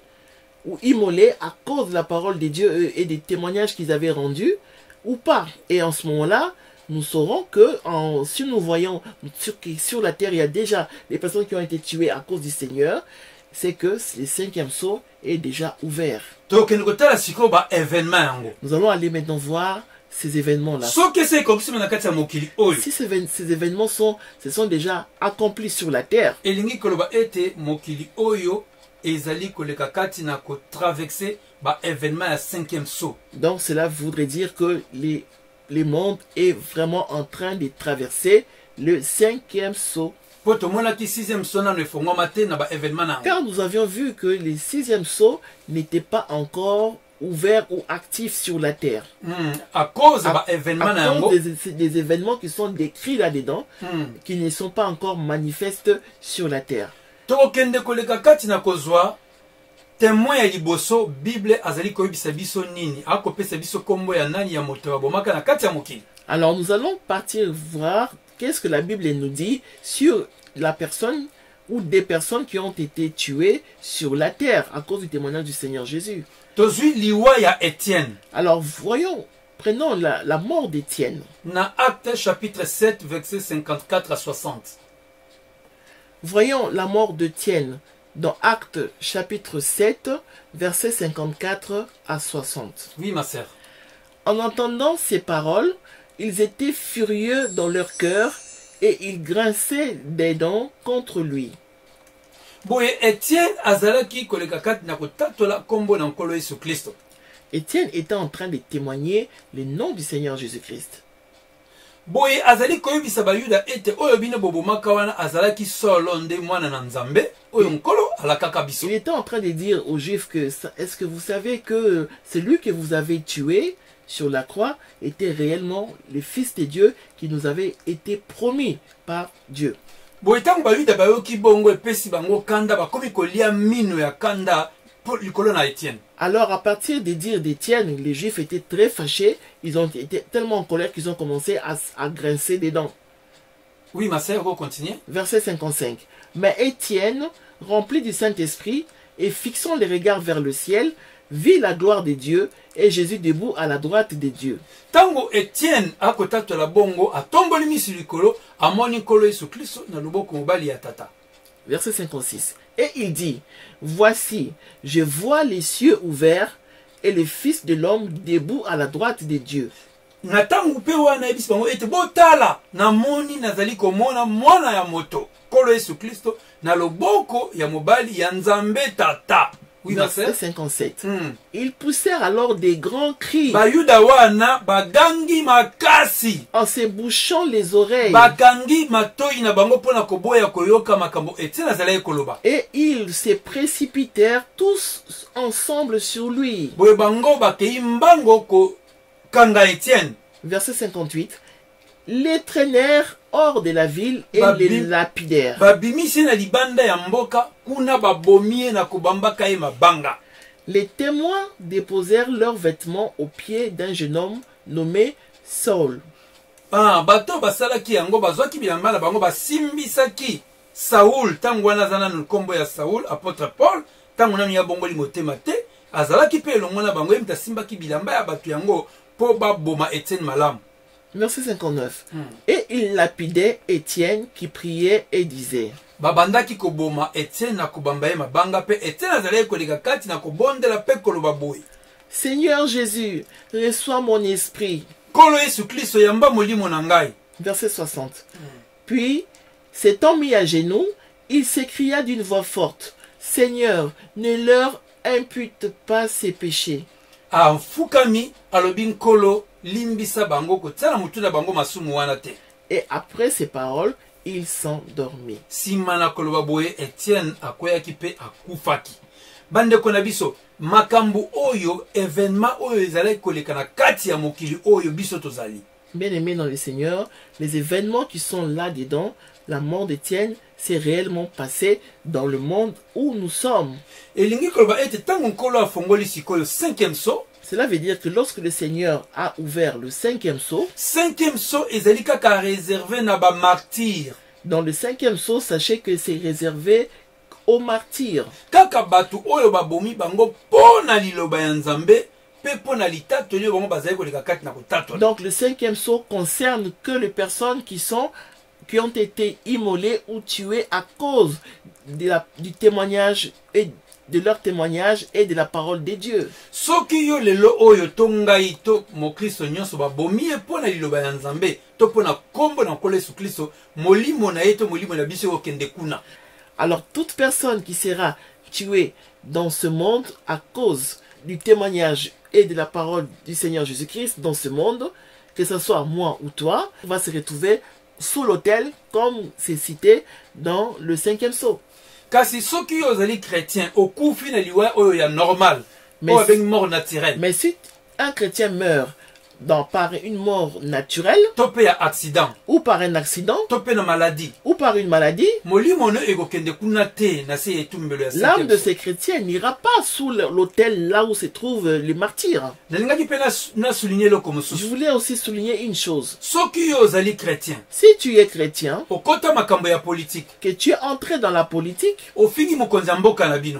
ou immolées à cause de la parole de Dieu et des témoignages qu'ils avaient rendus ou pas. Et en ce moment-là, nous saurons que si nous voyons sur la terre, il y a déjà des personnes qui ont été tuées à cause du Seigneur, c'est que le 5e sceau est déjà ouvert. Nous allons aller maintenant voir ces événements-là. Si ces événements sont déjà accomplis sur la terre, donc cela voudrait dire que le monde est vraiment en train de traverser le 5e sceau. Car nous avions vu que le 6e sceau n'était pas encore ouvert ou actif sur la terre. À cause des événements qui sont décrits là-dedans, qui ne sont pas encore manifestes sur la terre. Témoin ya liboso Bible azali koyebisa biso nini akopesa biso kombo ya nani ya moto abomaka na kati ya mokili. Alors nous allons partir voir qu'est-ce que la Bible nous dit sur la personne ou des personnes qui ont été tuées sur la terre à cause du témoignage du Seigneur Jésus. Tozui liwa ya Étienne. Alors prenons la mort d'Étienne. Na Acte chapitre 7 verset 54 à 60. Voyons la mort d'Étienne dans Acte chapitre 7, versets 54 à 60. Oui, ma sœur. En entendant ces paroles, ils étaient furieux dans leur cœur et ils grinçaient des dents contre lui. Étienne était en train de témoigner le nom du Seigneur Jésus-Christ. Il était en train de dire aux Juifs que est-ce que vous savez que celui que vous avez tué sur la croix était réellement le Fils de Dieu qui nous avait été promis par Dieu. Alors à partir des dires d'Étienne, les Juifs étaient très fâchés, ils ont été tellement en colère qu'ils ont commencé à grincer des dents. Oui, ma sœur, vous continuez. Verset 55. Mais Étienne, rempli du Saint-Esprit et fixant les regards vers le ciel, vit la gloire de Dieu et Jésus debout à la droite de Dieu. Tango Étienne a kotato la bongo a tomboli misilikolo a moni kolo Yesu Kristo na luboko mobali ya tata. Verset 56. Et il dit, voici, je vois les cieux ouverts et le Fils de l'homme debout à la droite de Dieu. na tangu pe wana yebisi bango ete botala namoni nazali komona mwana ya moto kolo Yesu Kristo na loboko ya mobali ya Nzambe tata. Oui, verset 57. Ils poussèrent alors des grands cris bayuda wana bagangi makasi en se bouchant les oreilles bakangi matoi na bango pona koboya koyoka makambo ete nazali koloba. Et ils se précipitèrent tous ensemble sur lui. Boye bango bakei mbango ko kanga Étienne. Verset 58. Les traînèrent hors de la ville et les lapidèrent. Babimisi na libanda ya mboka kuna babomie na kobambaka ye mabanga. Les témoins déposèrent leurs vêtements aux pieds d'un jeune homme nommé Saul. Bato basalaki yango bazwaki bilamba na bango basimbisaki Saul tangu wana zana na kombo ya Saul apôtre Paul tangu nanu ya bongo limotema te azalaki pe elongo na bango yemta simbaki bilamba ya bato yango po baboma Étienne malamu. Verset 59. Et il lapidait Étienne qui priait et disait. Babandaki koboma Étienne na kobamba ye mabanga pe Étienne azalaki koleka kati na kobondela pe koloba boye. Seigneur Jésus, reçois mon esprit. Kolo Yesu Kristo yamba molimo na ngai. Verset 60. Puis, s'étant mis à genoux, il s'écria d'une voix forte. Seigneur, ne leur impute pas ses péchés. Fukami alobin kolo limbisa bango kotsala mutu na bango masumu wana te. Et après ces paroles, il s'endormit. Simana koloba boye Étienne akoyaki pe akufaki. Bande kona biso makambu oyo événement oyo ezalaki koleka na kati ya mokili oyo biso tozali. Bien-aimés dans le Seigneur, les événements qui sont là-dedans, la mort d'Étienne s'est réellement passé dans le monde où nous sommes. Elingi koloba ete tango nkolo afongoli sikoyo 5e saut. Cela veut dire que lorsque le Seigneur a ouvert le 5e saut, 5e saut ezali kaka réservé na ba martyrs. Dans le 5e saut, sachez que c'est réservé aux martyrs. Kaka batu oyo babomi bango pona liloba ya Nzambe pe pona litato nyo bango bazali koleka kati na kotato. Donc le 5e saut concerne que les personnes qui ont été immolées ou tuées à cause du témoignage et de leur témoignage et de la parole de Dieu. Soki yo lelo oyo tongai to mo Kristo nyonso babomi e pona liloba ya Nzambe to pona kombo na nkolo Yesu Kristo molimo na ye to molimo na biso okende kuna. Alors toute personne qui sera tuée dans ce monde à cause du témoignage et de la parole du Seigneur Jésus-Christ dans ce monde, que ce soit moi ou toi, va se retrouver sous l'autel comme c'est cité dans le 5e saut. Kasi soki yo ozali chrétien okufi na liwa oyo ya normal, mais avec mort naturelle. Mais si un chrétien meurt par une mort naturelle, topé à accident, ou par un accident, topé na maladie, ou par une maladie, l'âme de ces chrétiens n'ira pas sous l'autel là où se trouvent les martyrs. Je voulais aussi souligner une chose. Si tu es chrétien, que tu es entré dans la politique,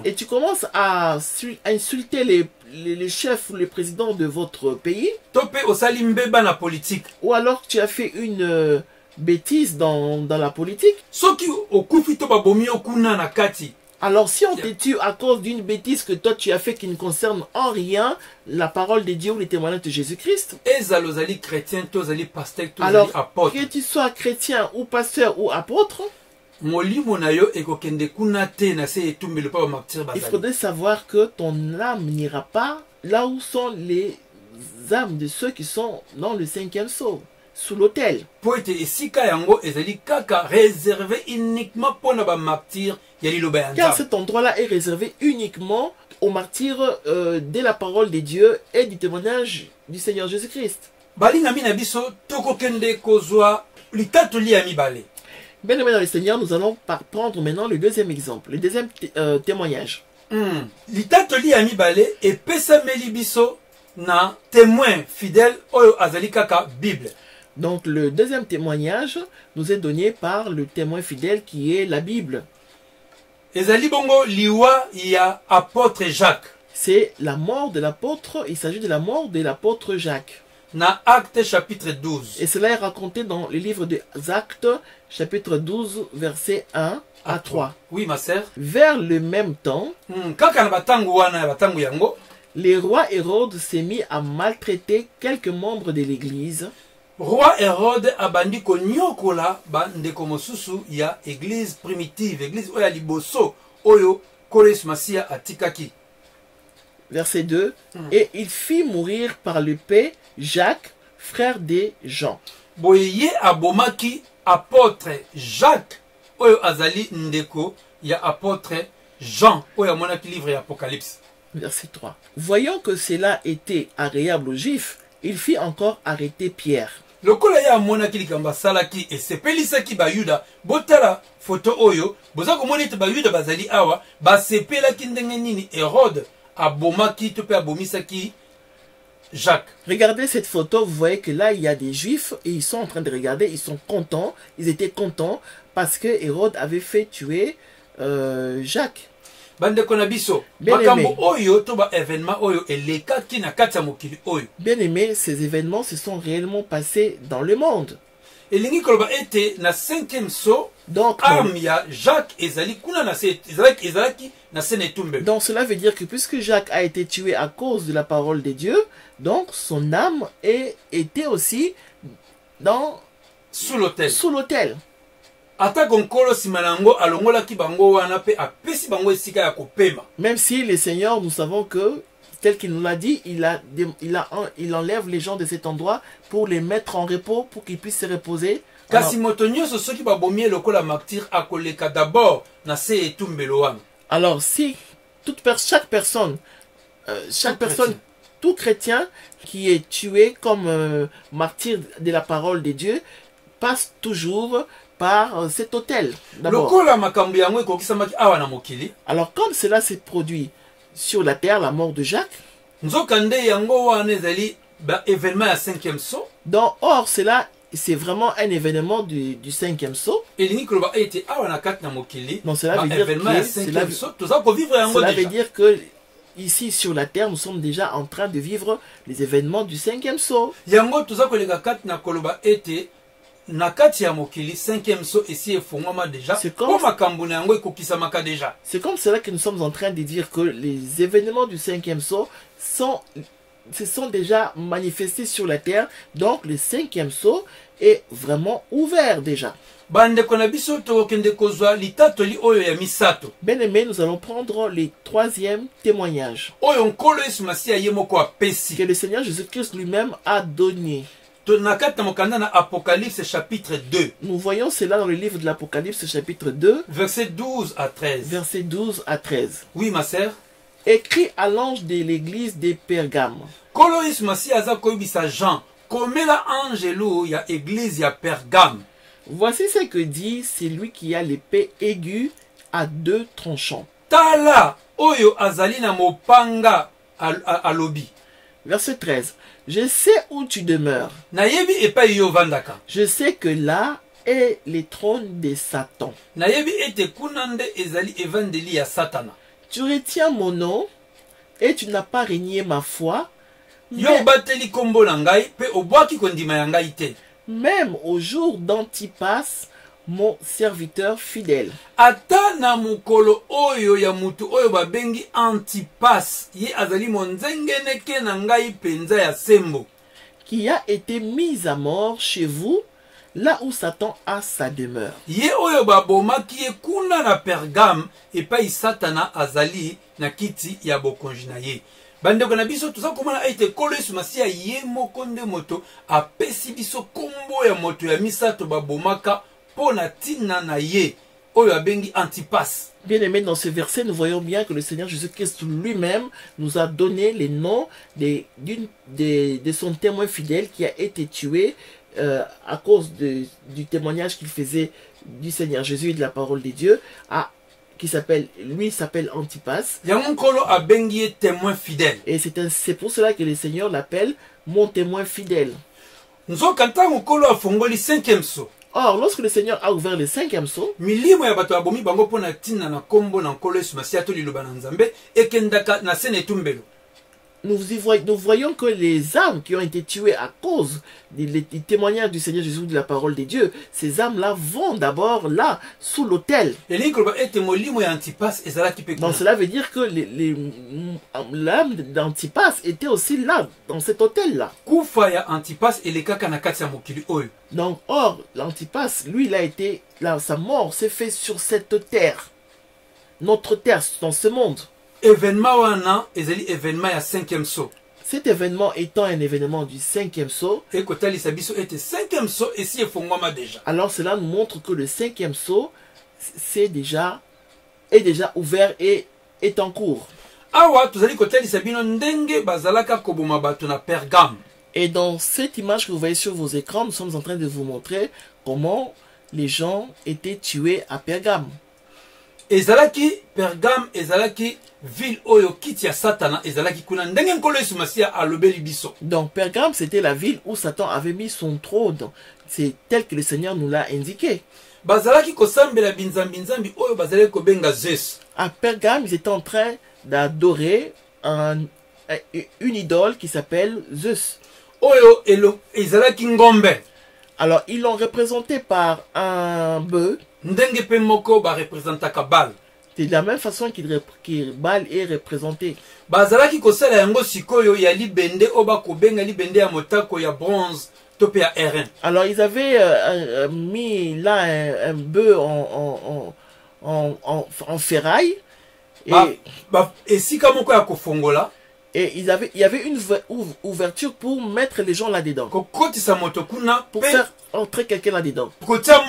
et tu commences à insulter les chefs ou les présidents de votre pays, ou alors tu as fait une bêtise dans la politique, alors si on te tue à cause d'une bêtise que toi tu as fait qui ne concerne en rien la parole de Dieu ou les témoignages de Jésus-Christ, alors que tu sois chrétien ou pasteur ou apôtre, il faudrait savoir que ton âme n'ira pas là où sont les âmes de ceux qui sont dans le 5e saut, sous l'autel. Car cet endroit-là est réservé uniquement aux martyrs de la parole de Dieu et du témoignage du Seigneur Jésus-Christ. Bien aimé dans le Seigneur, nous allons prendre maintenant le deuxième exemple, le deuxième témoignage. Na témoin fidèle oyo azali kaka Bible. Donc le deuxième témoignage nous est donné par le témoin fidèle qui est la Bible. Ezali bongo liwa ya apôtre Jacques. C'est la mort de l'apôtre, il s'agit de la mort de l'apôtre Jacques. Na Actes chapitre 12. Et cela est raconté dans le livre des Actes chapitre 12 versets 1 à 3. Oui ma sœur. Vers le même temps, le roi Hérode s'est mis à maltraiter quelques membres de l'église. Roi Hérode abandi konyokola bandeko mosusu ya église primitive, église oyo ya liboso oyo Koles Masia atikaki. Verset 2. Et il fit mourir par l'épée Jacques, frère de Jean. Boye abomaki apôtre Jacques oyo azali ndeko ya apôtre Jean oyo amonaki livre ya Apocalypse. Verset 3. Voyant que cela était agréable aux Juifs, il fit encore arrêter Pierre. Lokola ya amonaki likamba salaki esepelisaki bayuda botala photo oyo boza komona ete bayuda bazali awa basepelaki ndenge nini Hérode abomaki to pe abomisaki Jacques. Regardez cette photo, vous voyez que là il y a des Juifs et ils sont en train de regarder, ils sont contents, ils étaient contents parce que Hérode avait fait tuer Jacques. Bandeko na biso makambo oyo to ba événement oyo elekaki na kati ya mokili oyo. Bien aimé, ces événements se sont réellement passés dans le monde. Elingi koloba ete na 5e saut donc arme ya Jacques ezali kuna na ezalaki na senetumbe. Donc cela veut dire que puisque Jacques a été tué à cause de la parole de Dieu, donc son âme était aussi sous l'autel. Sous l'autel. Même si le Seigneur, nous savons que, tel qu'il nous l'a dit, il enlève les gens de cet endroit pour les mettre en repos, pour qu'ils puissent se reposer. Alors si chaque personne, tout chrétien qui est tué comme martyr de la parole de Dieu, passe toujours par cet autel. Alors comme cela s'est produit sur la terre, la mort de Jacques, donc or cela c'est vraiment un événement du 5e saut. Donc cela veut dire que ici sur la terre nous sommes déjà en train de vivre les événements du 5e saut. Nakati ya mokili 5e saut ici efungwama déjà. C'est comme cela que nous sommes en train de dire que les événements du 5e saut se sont déjà manifestés sur la terre. Donc le 5e saut est vraiment ouvert déjà. Bien aimé, nous allons prendre le 3e témoignage que le Seigneur Jésus-Christ lui-même a donné. Apocalypse chapitre 2. Nous voyons cela dans le livre de l'Apocalypse chapitre 2. Verset 12 à 13. Verset 12 à 13. Oui, ma sœur. Écrit à l'ange de l'église de Pergame. Kolois Masi aza koyebisa Jean, komela angelo ya église ya Pergame. Voici ce que dit celui qui a l'épée aiguë à 2 tranchants. Tala oyo azali na mopanga alobi. Verset 13. Je sais où tu demeures. Je sais que là est le trône de Satan. Tu retiens mon nom et tu n'as pas renié ma foi. Même au jour d'Antipas, mon serviteur fidèle. Atana mukolo oyo ya mutu oyo babengi Antipas ye azali monzengeneke na ngai penza ya sembo, qui a été mis à mort chez vous, là où Satan a sa demeure. Ye oyo babomaki ye kuna na Pergame epai Satana azali na kiti ya bokonzi na ye. Bandeko na biso tuza komona ete Kolois Masia ye moko nde moto apesi biso kombo ya moto ya misato babomaka pona tina na ye oyo abengi Antipas. Bien aimé, dans ce verset, nous voyons bien que le Seigneur Jésus-Christ lui-même nous a donné les noms de son témoin fidèle qui a été tué à cause du témoignage qu'il faisait du Seigneur Jésus et de la parole de Dieu, lui s'appelle Antipas. Témoin fidèle. Et c'est pour cela que le Seigneur l'appelle mon témoin fidèle. Or, lorsque le Seigneur a ouvert le 5e saut, nous voyons que les âmes qui ont été tuées à cause des témoignages du Seigneur Jésus, de la parole de Dieu, ces âmes-là vont d'abord là, sous l'autel. Donc cela veut dire que l'âme d'Antipas était aussi là, dans cet autel-là. Donc, or, l'Antipas, lui, il a été, là, sa mort s'est faite sur cette terre. Notre terre, dans ce monde. Cet événement étant un événement du 5e sceau, alors cela nous montre que le 5e sceau est déjà ouvert et est en cours. Et dans cette image que vous voyez sur vos écrans, nous sommes en train de vous montrer comment les gens étaient tués à Pergame. Ezalaki Pergame, ezalaki ville oyo kiti ya Satana, ezalaki kuna ndenge nkolo Yesu Masia alobeli biso. Donc Pergame, c'était la ville où Satan avait mis son trône. C'est tel que le Seigneur nous l'a indiqué. Bazalaki kosambela binzambi oyo bazalaki kobenga Zeus. À Pergame, ils étaient en train d'adorer une idole qui s'appelle Zeus. Oyo ezalaki ngombe. Alors ils l'ont représenté par un bœuf. Ndenge pe moko ba représentaka Baal. C'est de la même façon que Baal est représenté. Bazalaki kosala yango sikoyo ya libende oba kobenga libende ya motako ya bronze tope ya airain. Alors ils avaient mis là un bœuf en ferraille. Et si moko ya kofongola. Et il y avait une ouverture pour mettre les gens là-dedans. Pour faire entrer quelqu'un là-dedans.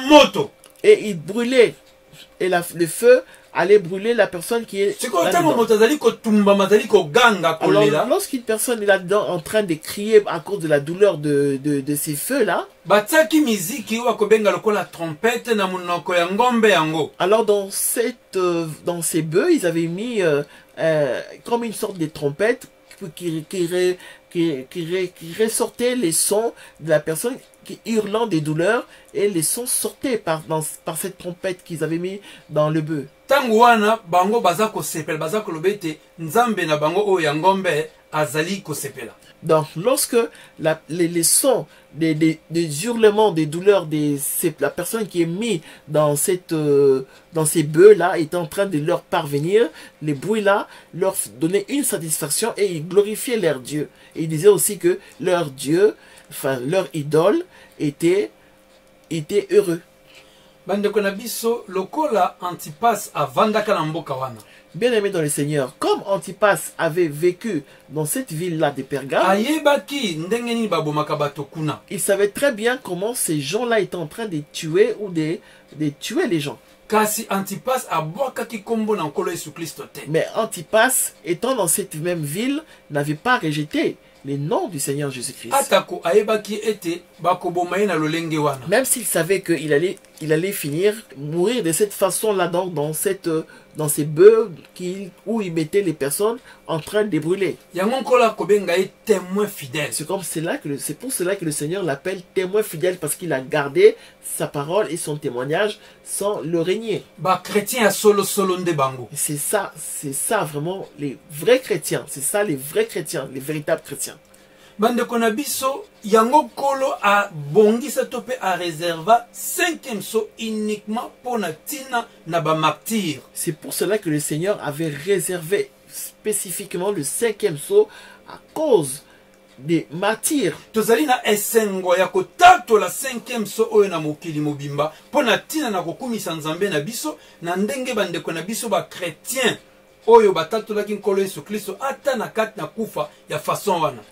Moto. Et il brûlait. Et le feu allait brûler la personne qui est là-dedans. Alors, lorsqu'une personne est là-dedans en train de crier à cause de la douleur de ces feux-là, alors dans ces bœufs, ils avaient mis comme une sorte de trompette qui ressortait les sons de la personne qui hurlant des douleurs, et les sons sortaient par cette trompette qu'ils avaient mis dans le bœuf. Donc lorsque les sons des hurlements, des douleurs de la personne qui est mise dans ces bœufs là est en train de leur parvenir, les bruits là leur donnaient une satisfaction et ils glorifiaient leur Dieu. Et ils disaient aussi que leur Dieu, enfin leur idole, était heureux. Bien aimé dans le Seigneur, comme Antipas avait vécu dans cette ville-là de Pergame, il savait très bien comment ces gens-là étaient en train de tuer ou de tuer les gens. Mais Antipas, étant dans cette même ville, n'avait pas rejeté les noms du Seigneur Jésus-Christ. Même s'il savait qu'il allait finir, mourir de cette façon-là, dans ces bœufs où il mettait les personnes en train de brûler. C'est pour cela que le Seigneur l'appelle témoin fidèle, parce qu'il a gardé sa parole et son témoignage sans le régner. C'est ça vraiment les vrais chrétiens. C'est ça les vrais chrétiens, les véritables chrétiens. Bandeko na biso yango kolo a bongisa tope a réserva 5e sceau uniquement pour na tina na ba martyr. C'est pour cela que le Seigneur avait réservé spécifiquement le 5e sceau à cause des martyrs. Tozali na esengo ya kotato la 5e sceau oyo na mokili mobimba pour na tina na kokumisa nzambe na biso na ndenge bandeko na biso ba chrétien.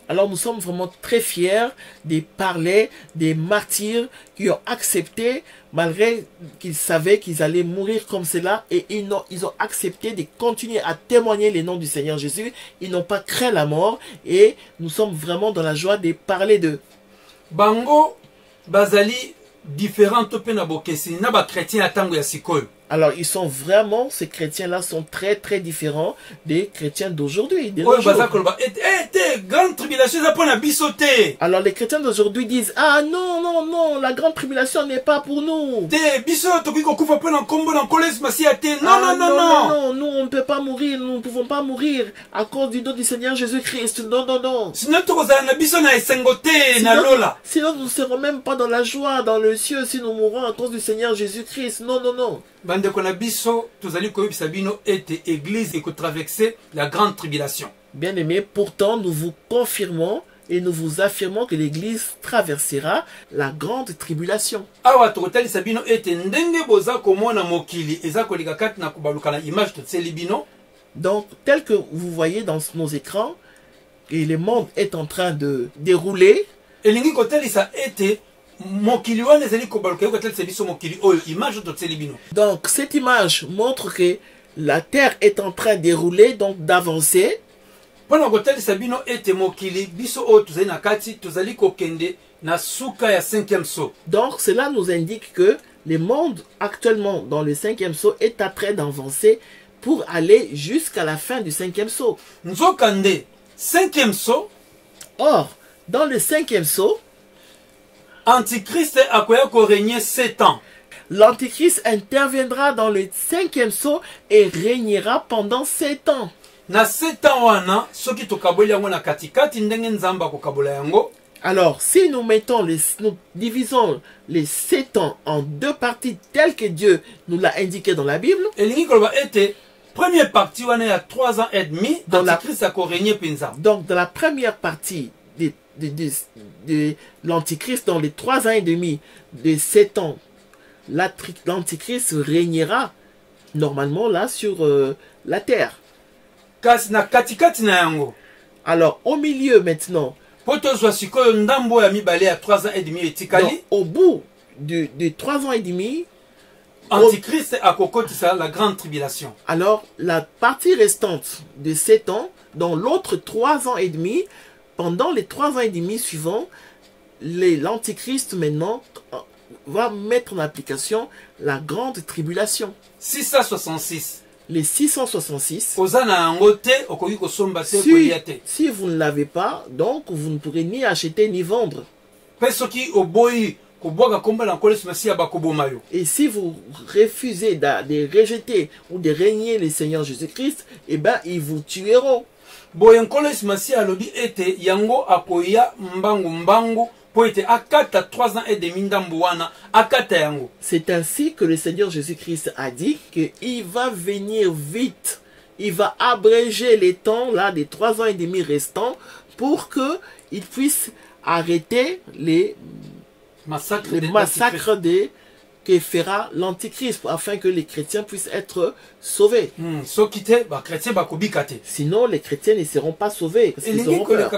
Alors nous sommes vraiment très fiers de parler des martyrs qui ont accepté, malgré qu'ils savaient qu'ils allaient mourir comme cela, et ils ont accepté de continuer à témoigner les noms du Seigneur Jésus. Ils n'ont pas craint la mort, et nous sommes vraiment dans la joie de parler d'eux. Bango bazali différents topé na bokesi na ba chrétien atango ya sikoyo. Alors, ils sont vraiment, ces chrétiens-là sont très très différents des chrétiens d'aujourd'hui. Grande tribulation, alors, les chrétiens d'aujourd'hui disent, ah non, non, non, la grande tribulation n'est pas pour nous. Non, Non, nous on ne peut pas mourir, nous ne pouvons pas mourir à cause du nom du Seigneur Jésus-Christ. Non, non, non. Sinon, Sinon, nous ne serons même pas dans la joie, dans le ciel, si nous mourons à cause du Seigneur Jésus-Christ. Non, non, non. La grande tribulation. Bien aimé, pourtant, nous vous confirmons et nous vous affirmons que l'Église traversera la grande tribulation. Donc, tel que vous voyez dans nos écrans, et le monde est en train de dérouler, donc cette image montre que la terre est en train de dérouler, donc d'avancer. Donc cela nous indique que le monde actuellement dans le 5e sceau est en train d'avancer pour aller jusqu'à la fin du 5e sceau. 5e sceau. Or, dans le 5e sceau, Antichrist a régné 7 ans. L'Antichrist interviendra dans le 5e sceau et régnera pendant 7 ans. Na 7 ans wana, soki tokabola yango na katikati ndenge nzamba kokabola yango. Alors, si nous nous divisons les 7 ans en 2 parties telles que Dieu nous l'a indiqué dans la Bible. Elingi koloba ete première partie wana ya 3 ans et demi, Antichrist a régné penza. Donc dans la première partie de l'Antichrist, dans les 3 ans et demi de 7 ans, l'Antichrist régnera normalement là sur la terre. Alors au milieu maintenant, donc, au bout de 3 ans et demi, Antichrist a kokotisa la grande tribulation. Alors la partie restante de 7 ans, dans l'autre 3 ans et demi, pendant les 3 ans et demi suivants, l'Antichrist maintenant va mettre en application la grande tribulation. 666. Les 666. Si vous ne l'avez pas, donc vous ne pourrez ni acheter ni vendre. Et si vous refusez de rejeter ou de régner le Seigneur Jésus-Christ, eh bien ils vous tueront. C'est ainsi que le Seigneur Jésus-Christ a dit qu'il va venir vite. Il va abréger les temps là des 3 ans et demi restants pour qu'il puisse arrêter les massacres que fera l'Antichrist afin que les chrétiens puissent être sauvés. Sinon, les chrétiens ne seront pas sauvés. Parce qu'ils auront peur.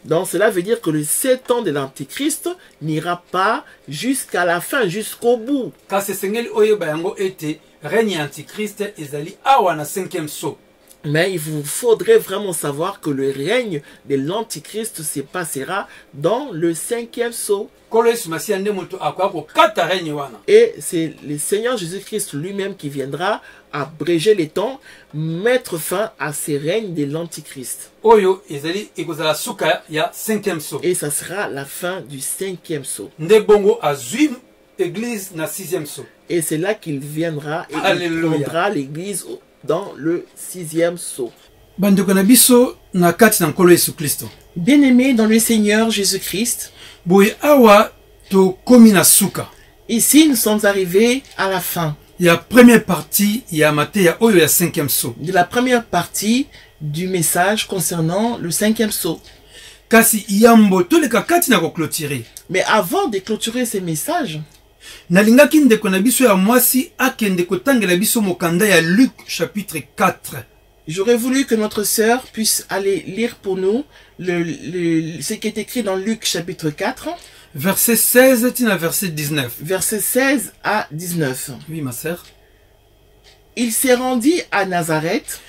Donc, cela veut dire que le 7 ans de l'Antichrist n'ira pas jusqu'à la fin, jusqu'au bout. Mais il vous faudrait vraiment savoir que le règne de l'Antichrist se passera dans le 5e sceau. Et c'est le Seigneur Jésus-Christ lui-même qui viendra abréger les temps, mettre fin à ces règnes de l'Antichrist. Et ça sera la fin du 5e sceau. Et c'est là qu'il viendra et il prendra l'église dans le 6e sceau. Bien-aimés dans le Seigneur Jésus-Christ, ici nous sommes arrivés à la fin. De la première partie du message concernant le 5e sceau. Mais avant de clôturer ces messages, nalingaki ndeko na biso ya mwasi akende kotangela biso mokanda ya Luc chapitre 4. J'aurais voulu que notre sœur puisse aller lire pour nous ce qui est écrit dans Luc chapitre 4. Verset 16 à verset 19. Verset 16 à 19. Oui, ma sœur. Il s'est rendu à Nazareth.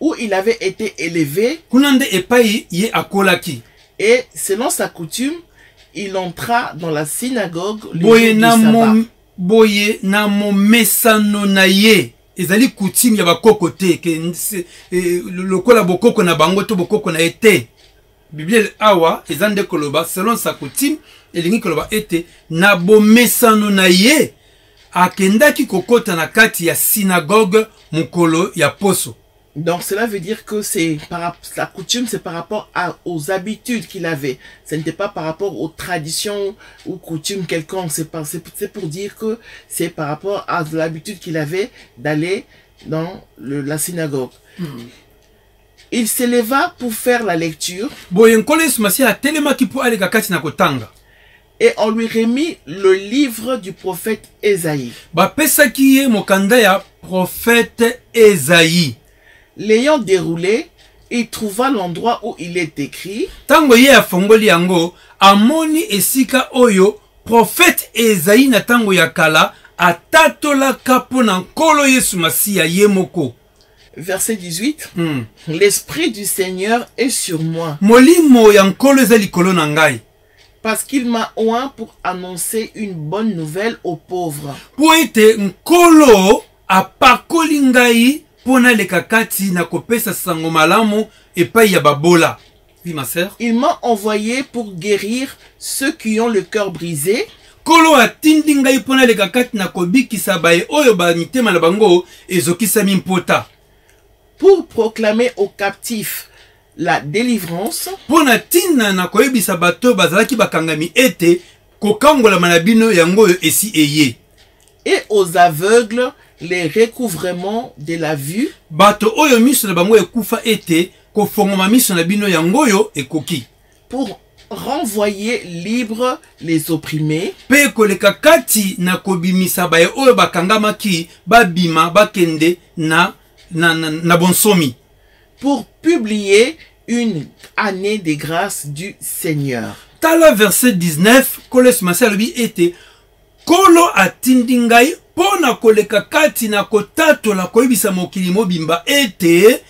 Où il avait été élevé. Kunande epai ye akolaki. Et selon sa coutume, il entra dans la synagogue le jour boye du na sabbat. boye na momesano na ye ezali coutume ya bakoko te ke lokola bokoko na bango to bokoko na ete Bible awa ezande koloba selon sa coutume elingi koloba ete na bomesano na ye akendaki kokota na kati ya synagogue mukolo ya poso. Donc cela veut dire que la coutume, c'est par rapport aux habitudes qu'il avait. Ce n'était pas par rapport aux traditions ou coutumes quelconques. C'est pour dire que c'est par rapport à l'habitude qu'il avait d'aller dans la synagogue. Il s'éleva pour faire la lecture. Et on lui remit le livre du prophète Ésaïe. Prophète Ésaïe. L'ayant déroulé, il trouva l'endroit où il est écrit. Tango ye afongoli yango, amoni esika oyo, prophète Ésaïe na tango ya kala, atatola kapo na nkolo Yesu Masiya yemoko. Verset 18. L'Esprit du Seigneur est sur moi. Molimo ya nkolo eza likolo na ngai. Parce qu'il m'a oint pour annoncer une bonne nouvelle aux pauvres. Po ete nkolo apakoli ngai pona lekakati na kopesa sango malamu epai ya babola. Oui, ma sœur. Il m'a envoyé pour guérir ceux qui ont le cœur brisé. Kolo atindi ngai pona lekakati na kobikisa bae oyo ba mitema na bango ezokisa mimpota. Pour proclamer aux captifs la délivrance. Pona tina na koyebisa bato bazalaki bakangami ete kokangola manabino yango esi eye. Et aux aveugles les recouvrements de la vue. Bato oyo miso na bango ekufa ete kofongoma miso na bino yangoyo ekoki. Pour renvoyer libres les opprimés. Pe koleka kati na kobimisa bae oyo bakangamaki babima bakende na bonsomi. Pour publier une année de grâce du Seigneur. Tala verset 19, koles masalobi ete kolo atindi ngai pona koleka kati na kotatola koyebisa mokili mobimba ete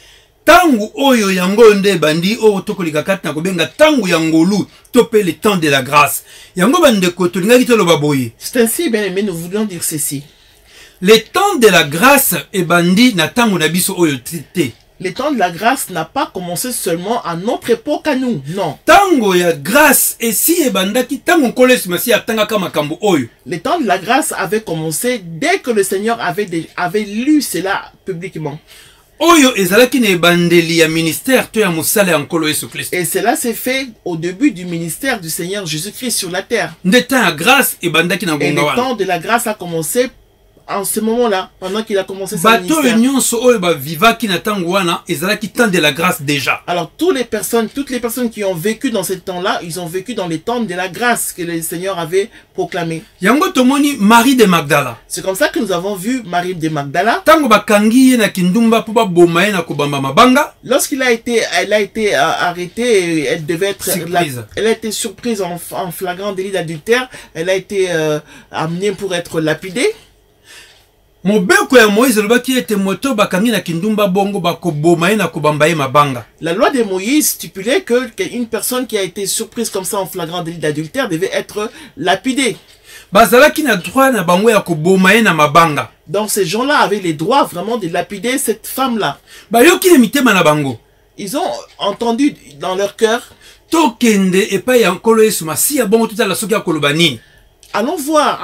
tangu oyo yango nde bandi oyo tokoleka kati na kobenga tangu ya ngolu to pe le temps de la grâce. Yango bandeko tolingaki toloba boye. C'est ainsi, bien aimé, nous voulons dire ceci. Le temps de la grâce e bandi na tangu na biso oyo te. Le temps de la grâce n'a pas commencé seulement à notre époque à nous, non. Tango ya grâce et si ebandaki tango kolesi masi atangaka makambo oyo. Le temps de la grâce avait commencé dès que le Seigneur avait lu cela publiquement. Oyo ezalaki na ebandeli ya ministère to ya mosala ya nkolo Yesu Christ. Et cela s'est fait au début du ministère du Seigneur Jésus-Christ sur la terre. Nde temps ya grâce ebandaki na Et ngonga wana. le temps de la grâce a commencé en ce moment-là, pendant qu'il a commencé sa ministère. Bato nyonso oyo ba vivaki na tango wana ezalaki temps de la grâce déjà. Alors toutes les personnes qui ont vécu dans ce temps-là, ils ont vécu dans les temps de la grâce que le Seigneur avait proclamé. Yango tomoni Marie de Magdala. C'est comme ça que nous avons vu Marie de Magdala. Tango bakangi ye na kindumba po baboma ye na kobamba mabanga. Lorsqu'elle a été arrêtée, elle devait être surprise. Elle a été surprise en flagrant délit d'adultère. Elle a été amenée pour être lapidée. Mobeko ya Moïse lobaki ete moto bakangi na kindumba bongo bakoboma ye na kobamba ye mabanga. La loi de Moïse stipulait que une personne qui a été surprise comme ça en flagrant délit d'adultère devait être lapidée. Bazalaki na droit na bango ya koboma ye na mabanga. Donc ces gens-là avaient les droits vraiment de lapider cette femme-là. Bayoki le mitema na bango. Ils ont entendu dans leur cœur. Tokende epai ya nkolo Yesu Masiya bongo tutala soki akoloba nini. Allons voir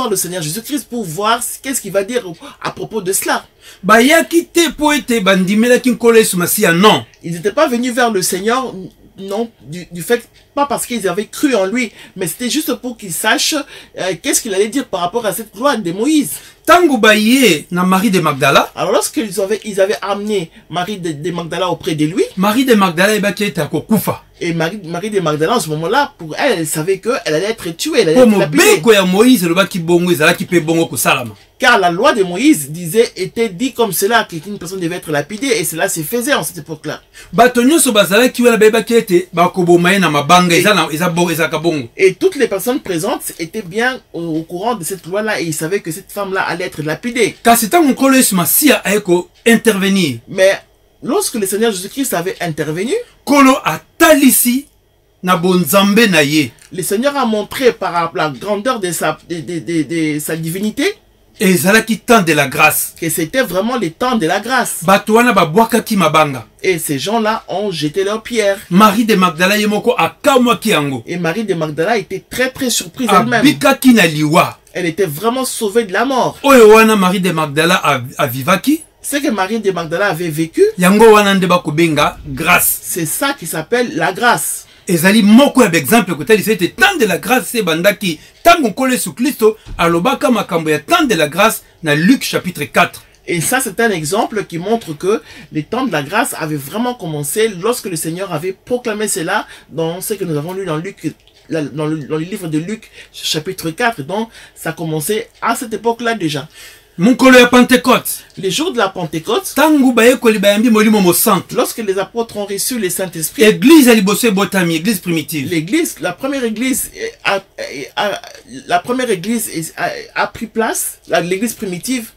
le Seigneur Jésus-Christ pour voir qu'est-ce qu'il va dire à propos de cela. Bayaki te po ete bandimelaki nkolo Yesu Masiya, non. Ils n'étaient pas venus vers le Seigneur, non, du fait, pas parce qu'ils avaient cru en lui, mais c'était juste pour qu'ils sachent qu'est-ce qu'il allait dire par rapport à cette loi de Moïse. Tango baye na Marie de Magdala. Alors lorsqu'ils avaient amené Marie de Magdala auprès de lui. Marie de Magdala ebaki ete akokufa. Et Marie de Magdala, en ce moment-là, pour elle, elle savait qu'elle allait être tuée, elle allait être lapidée. Car la loi de Moïse était dit comme cela, qu'une personne devait être lapidée, et cela se faisait en cette époque-là. Et toutes les personnes présentes étaient bien au courant de cette loi-là, et ils savaient que cette femme-là allait être lapidée. Mais lorsque le Seigneur Jésus-Christ avait intervenu, asalisi na bonzambe na ye. Le Seigneur a montré par la grandeur de sa divinité ezalaki temps de la grâce. Que c'était vraiment le temps de la grâce. Bato wana babwakaki mabanga. Et ces gens-là ont jeté leurs pierres. Marie de Magdala yemoko akamwaki yango. Et Marie de Magdala était très très surprise elle-même. Abikaki na liwa. Elle était vraiment sauvée de la mort. Oyo wana Marie de Magdala avivaki. Ce que Marie de Magdala avait vécu, yango wana nde bakobenga grâce. C'est ça qui s'appelle la grâce. Ezali moko ya exemple kotali c'était temps de la grâce c'est bandaki tango kole su Kristo alobaka makambo ya temps de la grâce na Luc chapitre 4. Et ça c'est un exemple qui montre que les temps de la grâce avaient vraiment commencé lorsque le Seigneur avait proclamé cela dans ce que nous avons lu dans Luc, dans le livre de Luc chapitre 4. Donc ça commençait à cette époque-là déjà. Mukolo ya Pentecôte. Les jours de la Pentecôte, lorsque les apôtres ont reçu le Saint-Esprit, l'église l'église primitive. L'église, la première église a pris place, l'église primitive.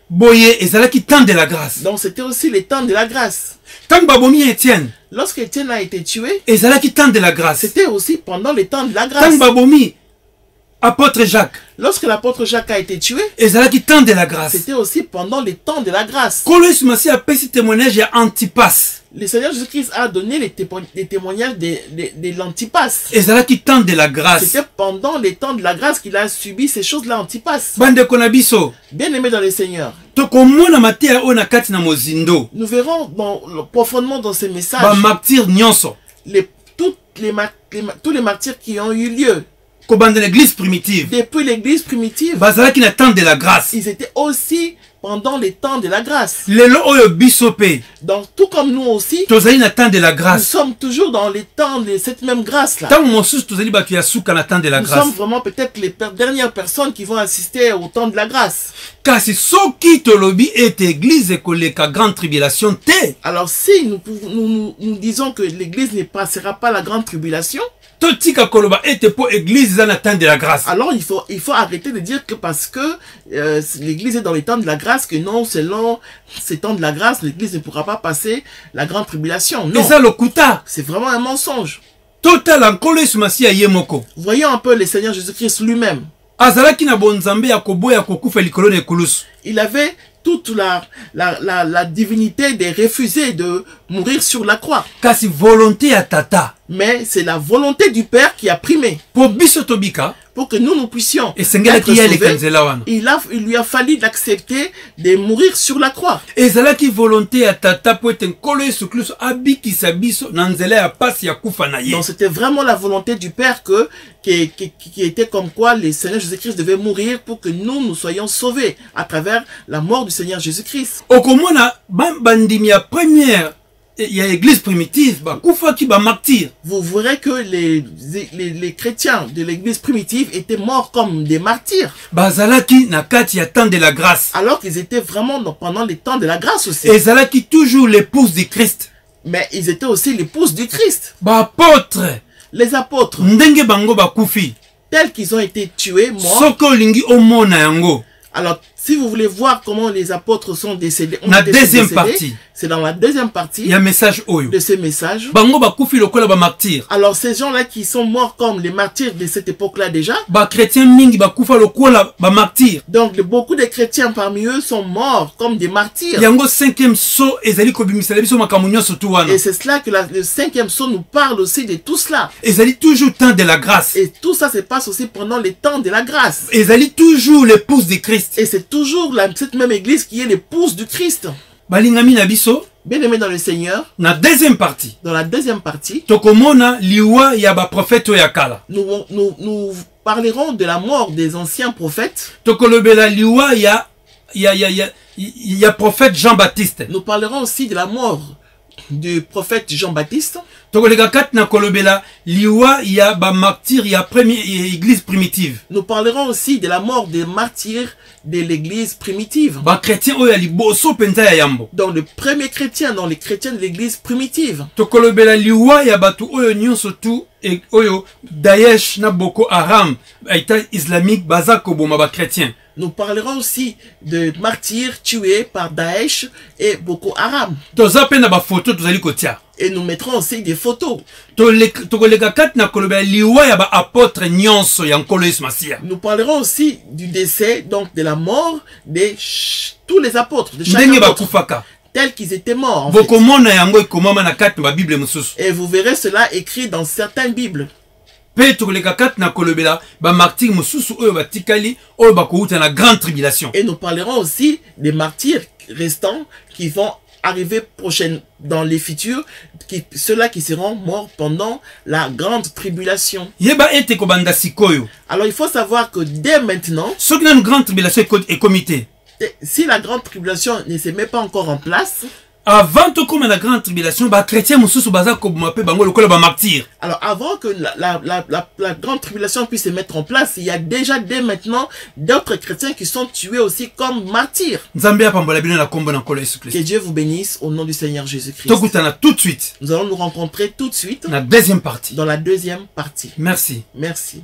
Boye ezalaki temps de la grâce. Donc c'était aussi le temps de la grâce. Tant babomi Étienne. Lorsque Étienne a été tué, ezalaki temps de la grâce. C'était aussi pendant le temps de la grâce. Tant babomi apôtre Jacques. Lorsque l'apôtre Jacques a été tué, ezalaki temps de la grâce. C'était aussi pendant le temps de la grâce. Kolosi Masi a pesi témoignage à Antipas. Le Seigneur Jésus-Christ a donné les témoignages de l'Antipas. Ezalaki temps de la grâce. C'était pendant les temps de la grâce qu'il a subi ces choses-là, Antipas. Bande konabiso. Bien aimé dans le Seigneur. Tokomona matea ona kati na mozindo. Nous verrons profondément dans ces messages. Ba martyr nyonso. Tous les martyrs qui ont eu lieu. L'église primitive. Depuis l'église primitive. Bazalaki na temps de la grâce. Ils étaient aussi pendant les temps de la grâce. Lelo oyo bisope. Donc tout comme nous aussi. Tozali na temps de la grâce. Nous sommes toujours dans les temps de cette même grâce là. Tant mosusu tozali batu ya suka na temps de la grâce. Nous sommes vraiment peut-être les dernières personnes qui vont assister au temps de la grâce. Kasi soki tolobi ete église ekoleka grande tribulation te. Alors si nous disons que l'église ne passera pas la grande tribulation. Totika koloba ete po église dans le temps de la grâce. Alors il faut arrêter de dire que parce que l'église est dans les temps de la grâce que non, selon ces temps de la grâce, l'église ne pourra pas passer la grande tribulation. Non. C'est vraiment un mensonge. Total ankolo Yesu yemoko. Voyons un peu le Seigneur Jésus-Christ lui-même. Azalaki na bonzambe ya koboya kokufa likolo na ekulusu. Il avait toute la divinité de refuser de mourir sur la croix. Kasi volonté à tata. Mais c'est la volonté du Père qui a primé. Pour biso tobika. Pour que nous puissions être sauvés, il lui a fallu d'accepter de mourir sur la croix. Et zalaki volonté à tata pour être nkolo Yesu Kristo abikisa biso na nzela ya pasi ya kufa na ye. Donc c'était vraiment la volonté du Père qui était comme quoi le Seigneur Jésus-Christ devait mourir pour que nous soyons sauvés à travers la mort du Seigneur Jésus-Christ. Okomona bandimi ya première il y a l'église primitive, martyr. Vous verrez que les chrétiens de l'église primitive étaient morts comme des martyrs. Bazalaki na kati ya temps de la grâce. Alors qu'ils étaient vraiment pendant les temps de la grâce aussi. Et zalaki toujours l'épouse du Christ. Mais ils étaient aussi l'épouse du Christ. Apôtres. Les apôtres. Ndenge bango bakufi. Tels qu'ils ont été tués, morts. Soko lingi omona yango. Alors, si vous voulez voir comment les apôtres sont décédés, la deuxième partie. C'est dans la deuxième partie. Il y a un message de ces messages. Bango bakufi lokola ba martyr. Alors ces gens-là qui sont morts comme les martyrs de cette époque-là déjà. Ba chrétiens mingi bakufa lokola ba martyr. Donc beaucoup de chrétiens parmi eux sont morts comme des martyrs. Yango cinquième saut ezali kobimisala biso makambo nyonso tu wana. Et c'est cela que le cinquième saut nous parle aussi de tout cela. Ezali toujours temps de la grâce. Et tout ça se passe aussi pendant les temps de la grâce. Ezali toujours l'épouse de Christ. Et c'est toujours cette même église qui est l'épouse du Christ. Balingami na biso. Bien aimé dans le Seigneur. Na deuxième partie. Dans la deuxième partie. Tokomona liwa ya ba prophète yakala. Nous parlerons de la mort des anciens prophètes. Tokolobela liwa ya prophète Jean-Baptiste. Nous parlerons aussi de la mort du prophète Jean-Baptiste. Nous parlerons aussi de la mort des martyrs de l'église primitive. Donc le premier chrétien, dans les chrétiens de l'église primitive. Daesh na Boko Haram, État islamique, bazako bomba chrétien. Nous parlerons aussi de martyrs tués par Daesh et Boko Haram. Et nous mettrons aussi des photos. Nous parlerons aussi du décès, donc de la mort de tous les apôtres, de chaque apôtre, tels qu'ils étaient morts. En fait. Et vous verrez cela écrit dans certaines Bibles. Et nous parlerons aussi des martyrs restants qui vont arriver prochainement dans les futurs, ceux-là qui seront morts pendant la grande tribulation. Alors il faut savoir que dès maintenant, si la grande tribulation ne se met pas encore en place, avant de commencer la grande tribulation, les chrétiens alors avant que la grande tribulation puisse se mettre en place, il y a déjà dès maintenant d'autres chrétiens qui sont tués aussi comme martyrs. Que Dieu vous bénisse au nom du Seigneur Jésus-Christ. Tout de suite. Nous allons nous rencontrer tout de suite dans la deuxième partie. Dans la deuxième partie. Merci. Merci.